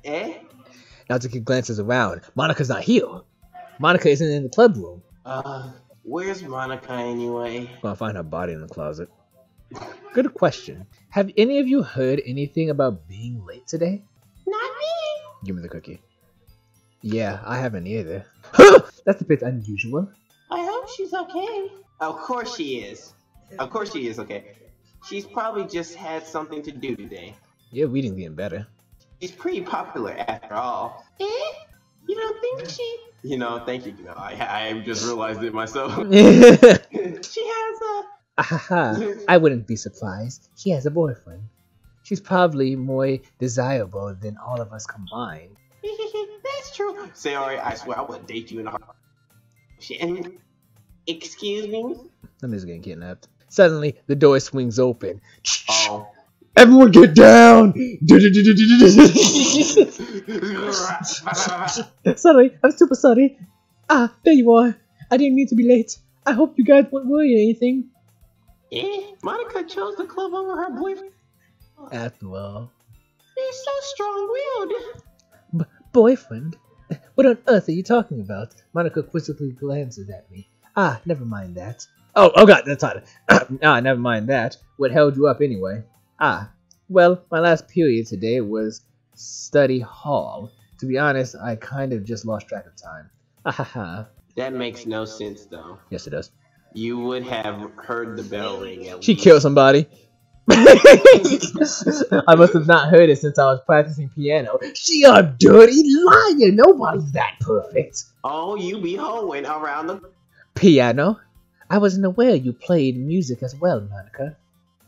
Eh? Natsuki glances around. Monica's not here. Monica isn't in the club room. Where's Monica anyway? Gonna find her body in the closet. Good question. Have any of you heard anything about being late today? Not me. Give me the cookie. Yeah, I haven't either. That's a bit unusual. I hope hope she's okay. Of course she is. Of course she is okay. She's probably just had something to do today. Your reading's getting better. She's pretty popular after all. Eh? You don't think she... You know, thank you. I just realized it myself. She has a... I wouldn't be surprised. She has a boyfriend. She's probably more desirable than all of us combined. That's true. Sayori, I swear I would date you in a heart. Excuse me? I'm just getting kidnapped. Suddenly, the door swings open. Oh. Everyone get down! Sorry, I'm super sorry. Ah, there you are. I didn't mean to be late. I hope you guys won't worry or anything. Monica chose the club over her boyfriend. After all. He's so strong-willed. Boyfriend? What on earth are you talking about? Monica quizzically glances at me. Ah, never mind that. Oh god, that's hot. Never mind that. What held you up anyway? Ah, well, my last period today was study hall. To be honest, I kind of just lost track of time. Ahaha. That makes no sense, though. Yes, it does. You would have heard the bell ring at She least. killed somebody. I must have not heard it since I was practicing piano. She a dirty liar. Nobody's that perfect. Oh, you be hoeing around the... Piano? I wasn't aware you played music as well, Monica.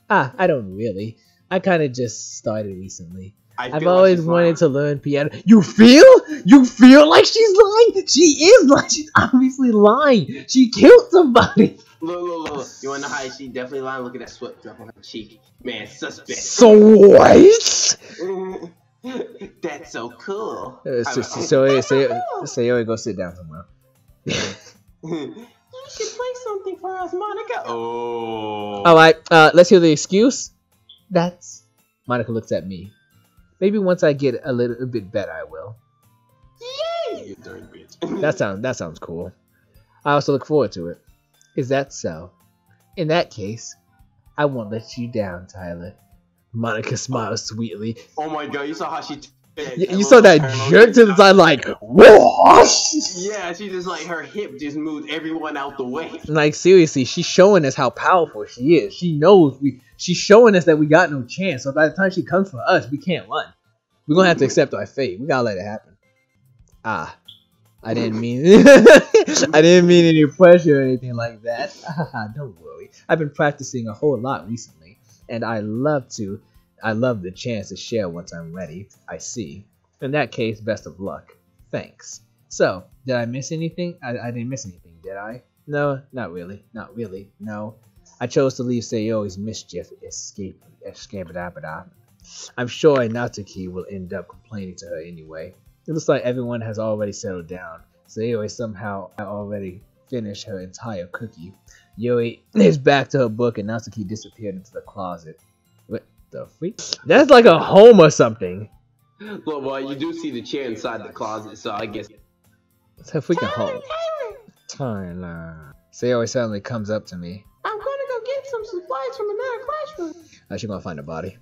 Ah, I don't really. I kind of just started recently. I've always wanted to learn piano. You feel? You feel like she's lying? She is lying. She's obviously lying. She killed somebody. Look. You wanna know how she definitely lying? Look at that sweat drop on her cheek. Man, suspect. So what? That's so cool. Sayori, go sit down somewhere. You should play something for us, Monica. Oh. Alright, let's hear the excuse. That's... Monica looks at me. Maybe once I get a little bit better, I will. Yay! You dirty bitch. That sounds cool. I also look forward to it. Is that so? In that case, I won't let you down, Tyler. Monica smiles sweetly. Oh my god, you saw how she... You saw that jerk to the side like, whoa! Yeah, she just like, her hip just moved everyone out the way. Like, seriously, she's showing us how powerful she is. She knows she's showing us that we got no chance. So by the time she comes for us, we can't run. We're gonna have to accept our fate. We gotta let it happen. Ah, I didn't mean I didn't mean any pressure or anything like that. Don't worry. I've been practicing a whole lot recently, and I love the chance to share once I'm ready. I see. In that case, best of luck. Thanks. So, did I miss anything? I didn't miss anything, did I? No, not really. Not really. No. I chose to leave Sayori's mischief escape. I'm sure Natsuki will end up complaining to her anyway. It looks like everyone has already settled down. Sayori somehow already finished her entire cookie. Yuri is back to her book and Natsuki disappeared into the closet. What the freak? That's like a home or something. Well, you do see the chair inside the closet, so I guess... It's her freaking home. Tyler. Sayori suddenly comes up to me. I'm gonna go get some supplies from another classroom. She's gonna find a body.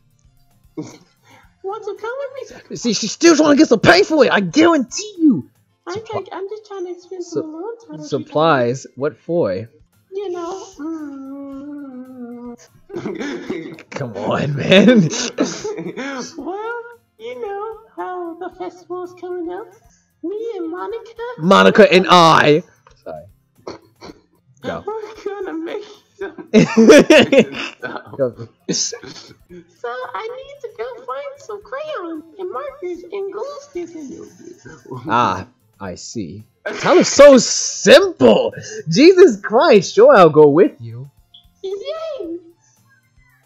Want to come with me? See, she's still trying to get some pay for it. I guarantee you. I'm just trying to spend some alone time. Supplies? What for? You know. Come on, man. Well, you know how the festival's coming up. Me and Monica and I. Sorry. Go. We're gonna make some. Go. So I need to go find some crayons and markers and glue sticks. Ah, I see. That was so simple. Jesus Christ. Sure, I'll go with you. Yay!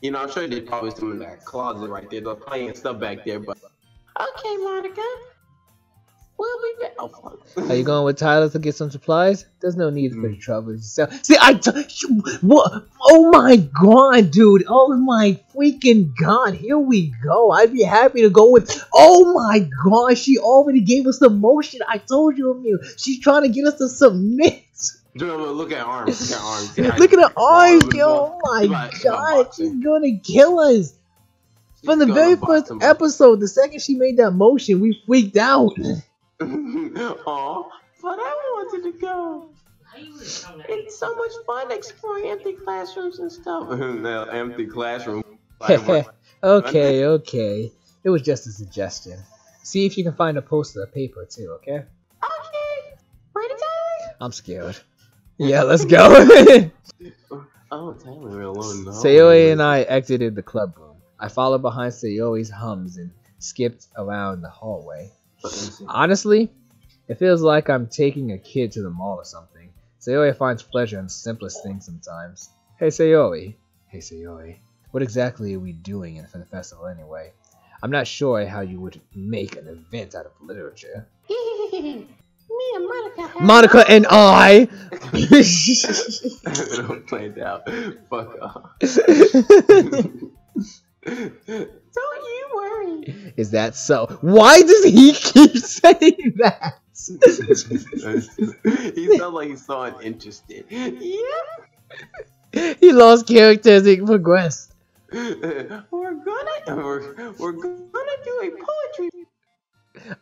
You know, I'm sure they probably some in that closet right there. They're playing stuff back there, but okay, Monica. We'll be back. Oh, fuck. Are you going with Tyler to get some supplies? There's no need for trouble yourself. See, what? Oh my god, dude. Oh my freaking god. Here we go. I'd be happy to go with. Oh my god. She already gave us the motion. I told you, Emil. She's trying to get us to submit. Look at her arms. Look at her arms, yo. Oh my god. She's gonna kill us. From the very first episode, the second she made that motion, we freaked out. Oh, but I wanted to go. It's so much fun exploring empty classrooms and stuff. No, empty classroom. Okay, okay. It was just a suggestion. See if you can find a poster of paper too, okay? Okay. Ready, Tyler? I'm scared. Yeah, let's go. Oh, Tyler alone. No. Sayori and I exited the club room. I followed behind Sayori's hums and skipped around the hallway. Honestly, it feels like I'm taking a kid to the mall or something. Sayori finds pleasure in the simplest things sometimes. Hey Sayori. Hey Sayori. What exactly are we doing for the festival anyway? I'm not sure how you would make an event out of literature. Me and Monica have... Monica and I! Don't play it out. Fuck off. Don't you worry. Is that so? Why does he keep saying that? He sounds like he's so uninterested. Yeah. He lost character as he progressed. We're gonna do a poetry.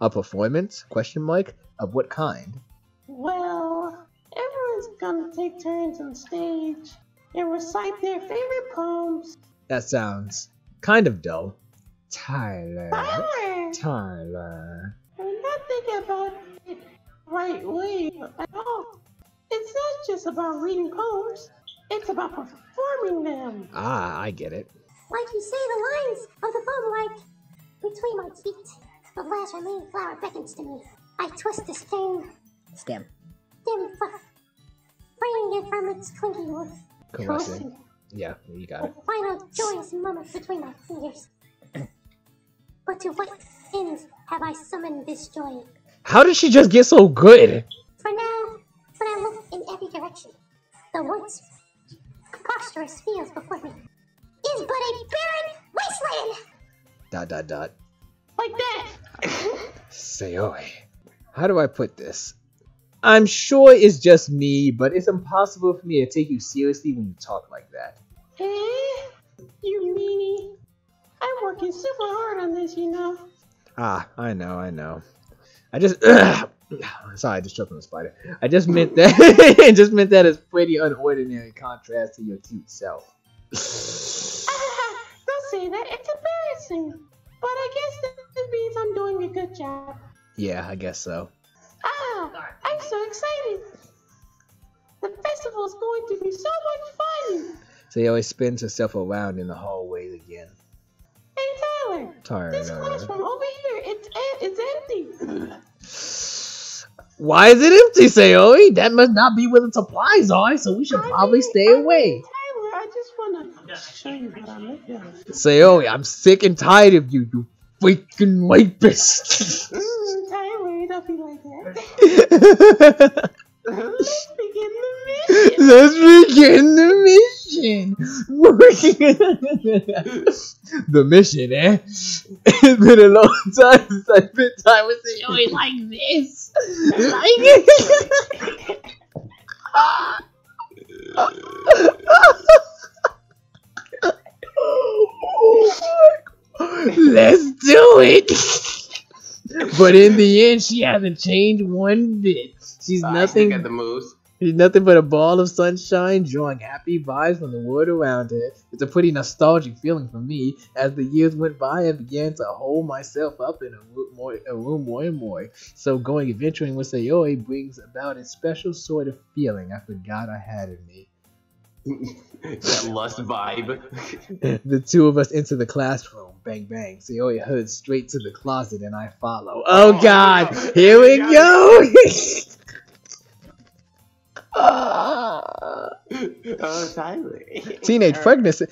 A performance? Question mark? Of what kind? Well, everyone's gonna take turns on stage and recite their favorite poems. That sounds kind of dull. Tyler. I'm not thinking about it right way at all. It's not just about reading poems. It's about performing them. Ah, I get it. Like you say the lines of the poem like, between my feet, the last remaining flower beckons to me. I twist the stem, Stem. dim fluff, freeing it from its clinking wood. Caressing. Yeah, you got it. A final joyous moment between my fingers. But to what ends have I summoned this joy? How did she just get so good? For now, when I look in every direction, the once preposterous fields before me is but a barren wasteland! ... Like that. Sayori. How do I put this? I'm sure it's just me, but it's impossible for me to take you seriously when you talk like that. You meanie. I'm working super hard on this, you know. Ah, I know. I just... Sorry, I just choked on the spider. I just meant that... I just meant that as pretty unordinary contrast to your cute self. Don't say that. It's embarrassing. But I guess that means I'm doing a good job. Yeah, I guess so. I'm so excited. The festival is going to be so much fun. Sayori spins herself around in the hallways again. Hey, Tyler. This Tyler. classroom over here, it's empty. Why is it empty, Sayori? That must not be where the supplies are, so we should probably stay away. Tyler, I just want to show you what I'm looking at. Sayori, I'm sick and tired of you, you freaking rapist. Tyler, don't be like that. Let's begin the mission. Let's begin the mission. The mission, eh? It's been a long time since I spent time with Sayori like this. Let's do it. But in the end, she hasn't changed one bit. She's nothing. At the moves. She's nothing but a ball of sunshine, drawing happy vibes from the world around her. It's a pretty nostalgic feeling for me. As the years went by, I began to hold myself up in a room more and more. So going adventuring with Sayori brings about a special sort of feeling I forgot I had in me. That lust vibe. The two of us enter the classroom. Bang, bang. Sayori heads straight to the closet and I follow. Oh God! Here we go! Tyler. Teenage pregnancy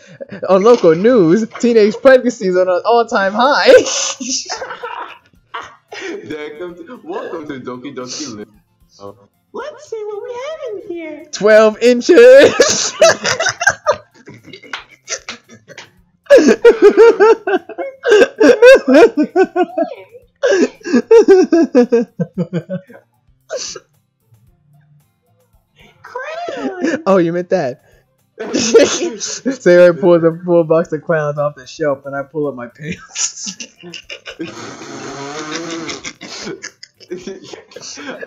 on local news. Teenage pregnancies on an all-time high. Welcome to Doki Doki Live. Oh. Let's see what we have in here. 12 inches. Oh, you meant that. Sarah pulls a full box of crowns off the shelf and I pull up my pants.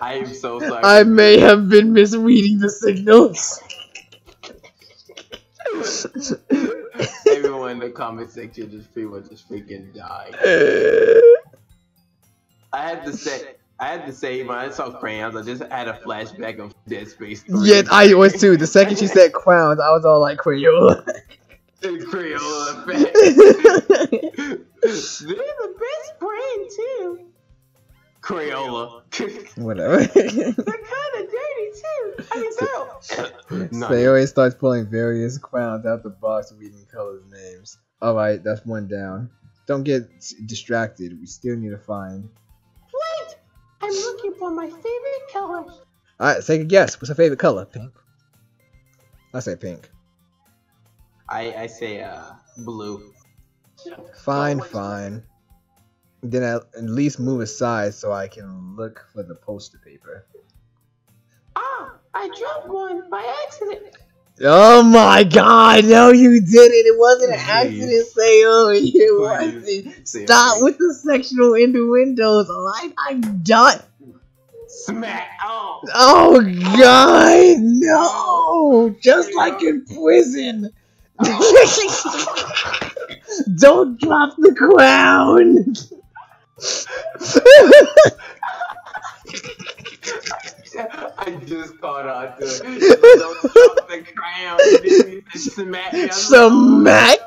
I am so sorry. I may have been misreading the signals. Everyone in the comment section just pretty much just freaking died. I had to say when I saw crayons, I just had a flashback of Dead Space 3. Yeah, I was too. The second she said crowns, I was all like Crayola. Crayola effect. They're the best brand too. Crayola. Whatever. They're kind of dirty too. I mean, girl. Sayori starts pulling various crowns out the box, reading colors names. Alright, that's one down. Don't get distracted. We still need to find. Wait! I'm looking for my favorite color. Alright, take a guess. What's her favorite color? Pink. I say pink. I say blue. Fine, fine. Then at least move aside so I can look for the poster paper. Ah! I dropped one by accident. Oh my god, no you didn't. It wasn't an accident, Sayori. It wasn't. Stop with the sexual innuendos, alright? I'm done. Smack! Oh! Oh god, no! Just like in prison. Don't drop the crown. I just caught on to it. Don't drop the crown. Smack. Smack.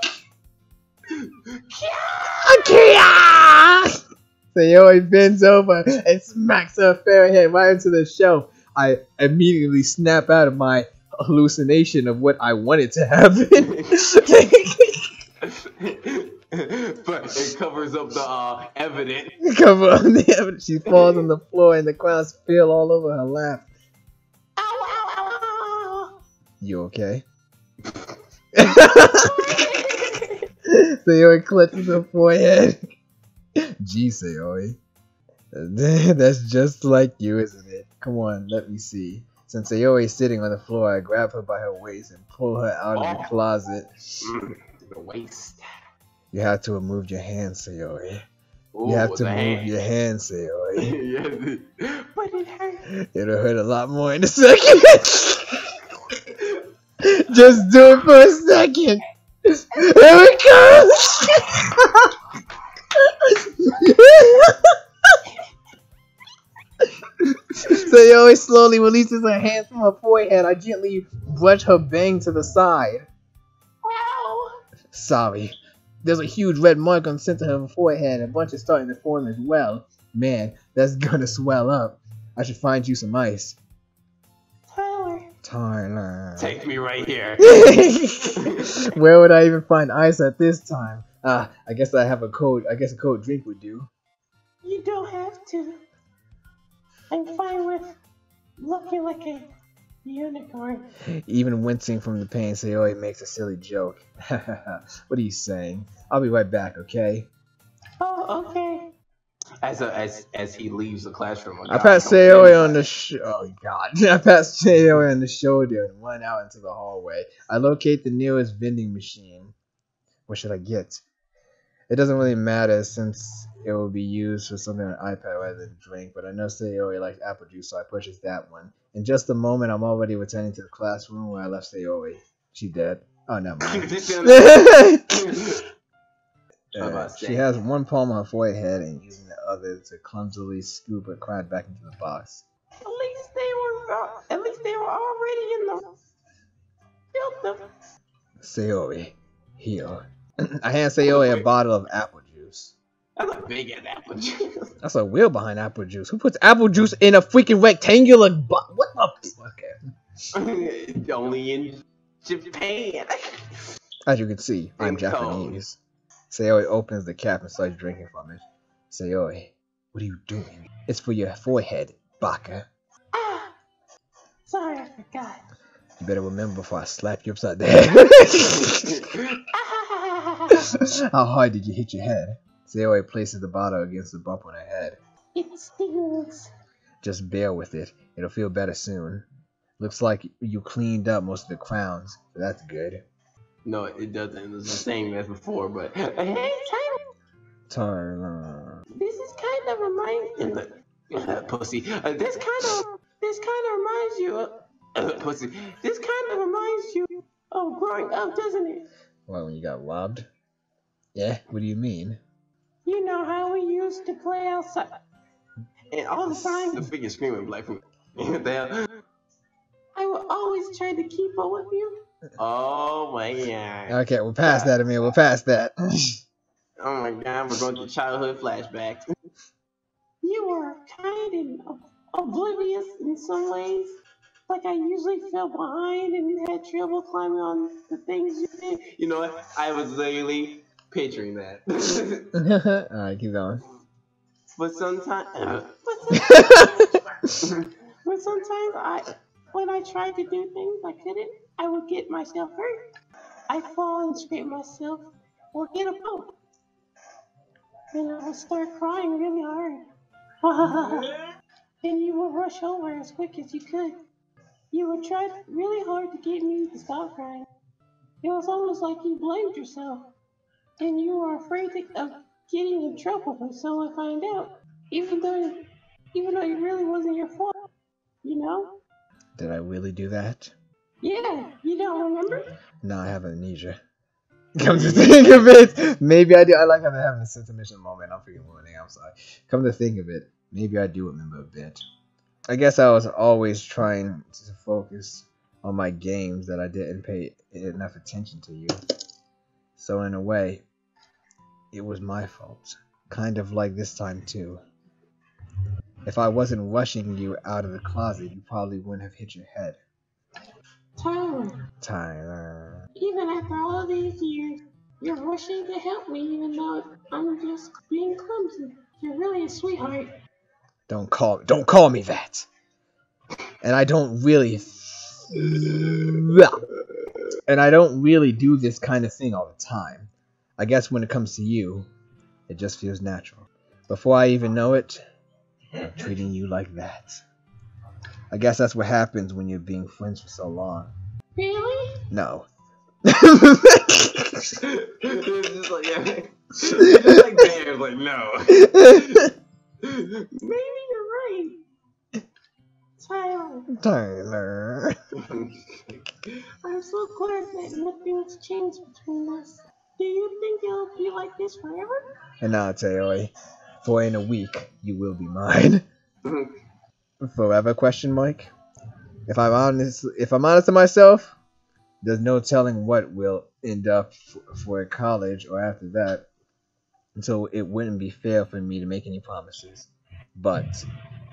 Sayori bends over and smacks her fair head right into the shelf. I immediately snap out of my hallucination of what I wanted to happen. But it covers up the evidence. Cover up the evidence. She falls on the floor and the crowns spill all over her lap. Ow, ow, ow, ow. You okay? Sayori clutches her forehead. Gee, Sayori. That's just like you, isn't it? Come on, let me see. Since Sayori is sitting on the floor, I grab her by her waist and pull her out of the closet. The waist. You have to remove your hands, Sayori. Ooh, You have to the move hand. your hands, Sayori. Yes. But it hurt. It'll hurt a lot more in a second. Just do it for a second. Here it comes. Sayori slowly releases her hands from her forehead. I gently brush her bang to the side. Ow. Sorry. There's a huge red mark on the center of her forehead. A bunch is starting to form as well. Man, that's gonna swell up. I should find you some ice. Tyler. Take me right here. Where would I even find ice at this time? I guess I have a cold. I guess a cold drink would do. You don't have to. I'm fine with looking like a unicorn. Even wincing from the pain, Sayori makes a silly joke. What are you saying? I'll be right back, okay? Oh, okay. As he leaves the classroom. I pat Sayori on the oh god. I pat Sayori on the shoulder and run out into the hallway. I locate the nearest vending machine. What should I get? It doesn't really matter since it will be used for something on an iPad rather than drink, but I know Sayori likes apple juice, so I purchase that one. In just a moment, I'm already returning to the classroom where I left Sayori. She dead. Oh, never mind. She has one palm on her forehead and using the other to clumsily scoop her crown back into the box. At least they were already in the filter. Sayori, here. I hand Sayori a bottle of apple juice. That's a big ass apple juice. That's a wheel behind apple juice. Who puts apple juice in a freaking rectangular bottle? What the? Okay. Only in Japan. As you can see, I'm Japanese. Sayori opens the cap and starts drinking from it. Sayori, what are you doing? It's for your forehead, baka. Ah, sorry, I forgot. You better remember before I slap you upside the head. How hard did you hit your head? Sayori places the bottle against the bump on her head. It stings. Just bear with it. It'll feel better soon. Looks like you cleaned up most of the crowns, so that's good. No, it doesn't. It's the same as before, but Hey, Tyler. this is kind of reminding. Pussy. This kind of reminds you. Pussy. This kind of reminds you of growing up, doesn't it? What, when you got robbed? Yeah. What do you mean? You know how we used to play outside. And all the time, the figure screaming black food. Damn. I would always try to keep up with you. Oh my god. Okay, we're past that, Emil. We're past that. Oh my god, we're going to childhood flashbacks. You were kind and oblivious in some ways. Like I usually fell behind and had trouble climbing on the things you did. You know what? I was literally picturing that. Alright, keep going. But sometimes, when I tried to do things I couldn't, I would get myself hurt. I'd fall and scrape myself or get a bump. And I would start crying really hard. And you would rush over as quick as you could. You would try really hard to get me to stop crying. It was almost like you blamed yourself. And you were afraid of getting in trouble when someone found out. Even though it really wasn't your fault. You know? Did I really do that? Yeah, you don't remember? No, I have amnesia. Come to think of it, maybe I do. I like how they're having a sentimental moment. I'm freaking ruining. I'm sorry. Come to think of it, maybe I do remember a bit. I guess I was always trying to focus on my games that I didn't pay enough attention to you. So in a way, it was my fault. Kind of like this time too. If I wasn't rushing you out of the closet, you probably wouldn't have hit your head. Tyler. Even after all these years, you're rushing to help me even though I'm just being clumsy. You're really a sweetheart. Don't call me that. And I don't really do this kind of thing all the time. I guess when it comes to you, it just feels natural. Before I even know it, I'm treating you like that. I guess that's what happens when you're being friends for so long. Really? No. it's just like, yeah. It's just like bears, like, no. Maybe you're right. Tyler. I'm so glad that nothing's changed between us. Do you think it'll be like this forever? And now, Taoi, for in a week, you will be mine. Forever? Question mark. If I'm honest to myself, there's no telling what will end up for college or after that. And so it wouldn't be fair for me to make any promises. But,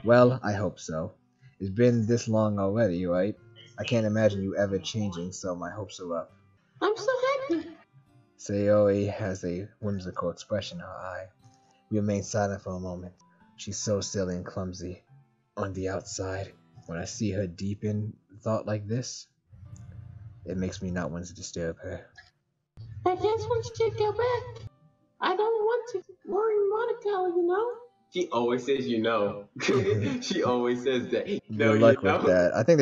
well, I hope so. It's been this long already, right? I can't imagine you ever changing, so my hopes are up. I'm so happy. Sayori has a whimsical expression in her eye. We remain silent for a moment. She's so silly and clumsy. On the outside, when I see her deep in thought like this, it makes me not want to disturb her. I guess we should go back. I don't want to worry Monica, you know? She always says, you know. She always says that. Good luck with that. I think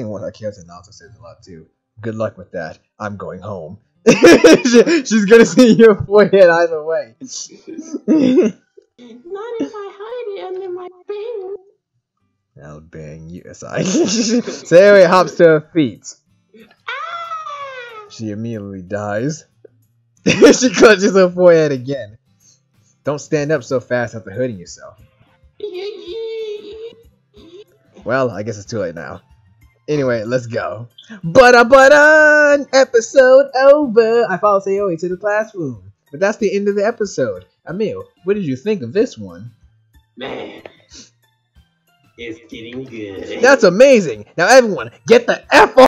one of Kyoto Naruto says a lot too. Good luck with that. I'm going home. She's gonna see your forehead either way. Not if I hide it under my bed. I'll bang you aside. Sayori hops to her feet. Ah! She immediately dies. She clutches her forehead again. Don't stand up so fast after hurting yourself. Well, I guess it's too late now. Anyway, let's go. Butter, episode over. I followed Sayori to the classroom. But that's the end of the episode. Emil, what did you think of this one? Man, it's getting good. That's amazing. Now everyone, get the F off.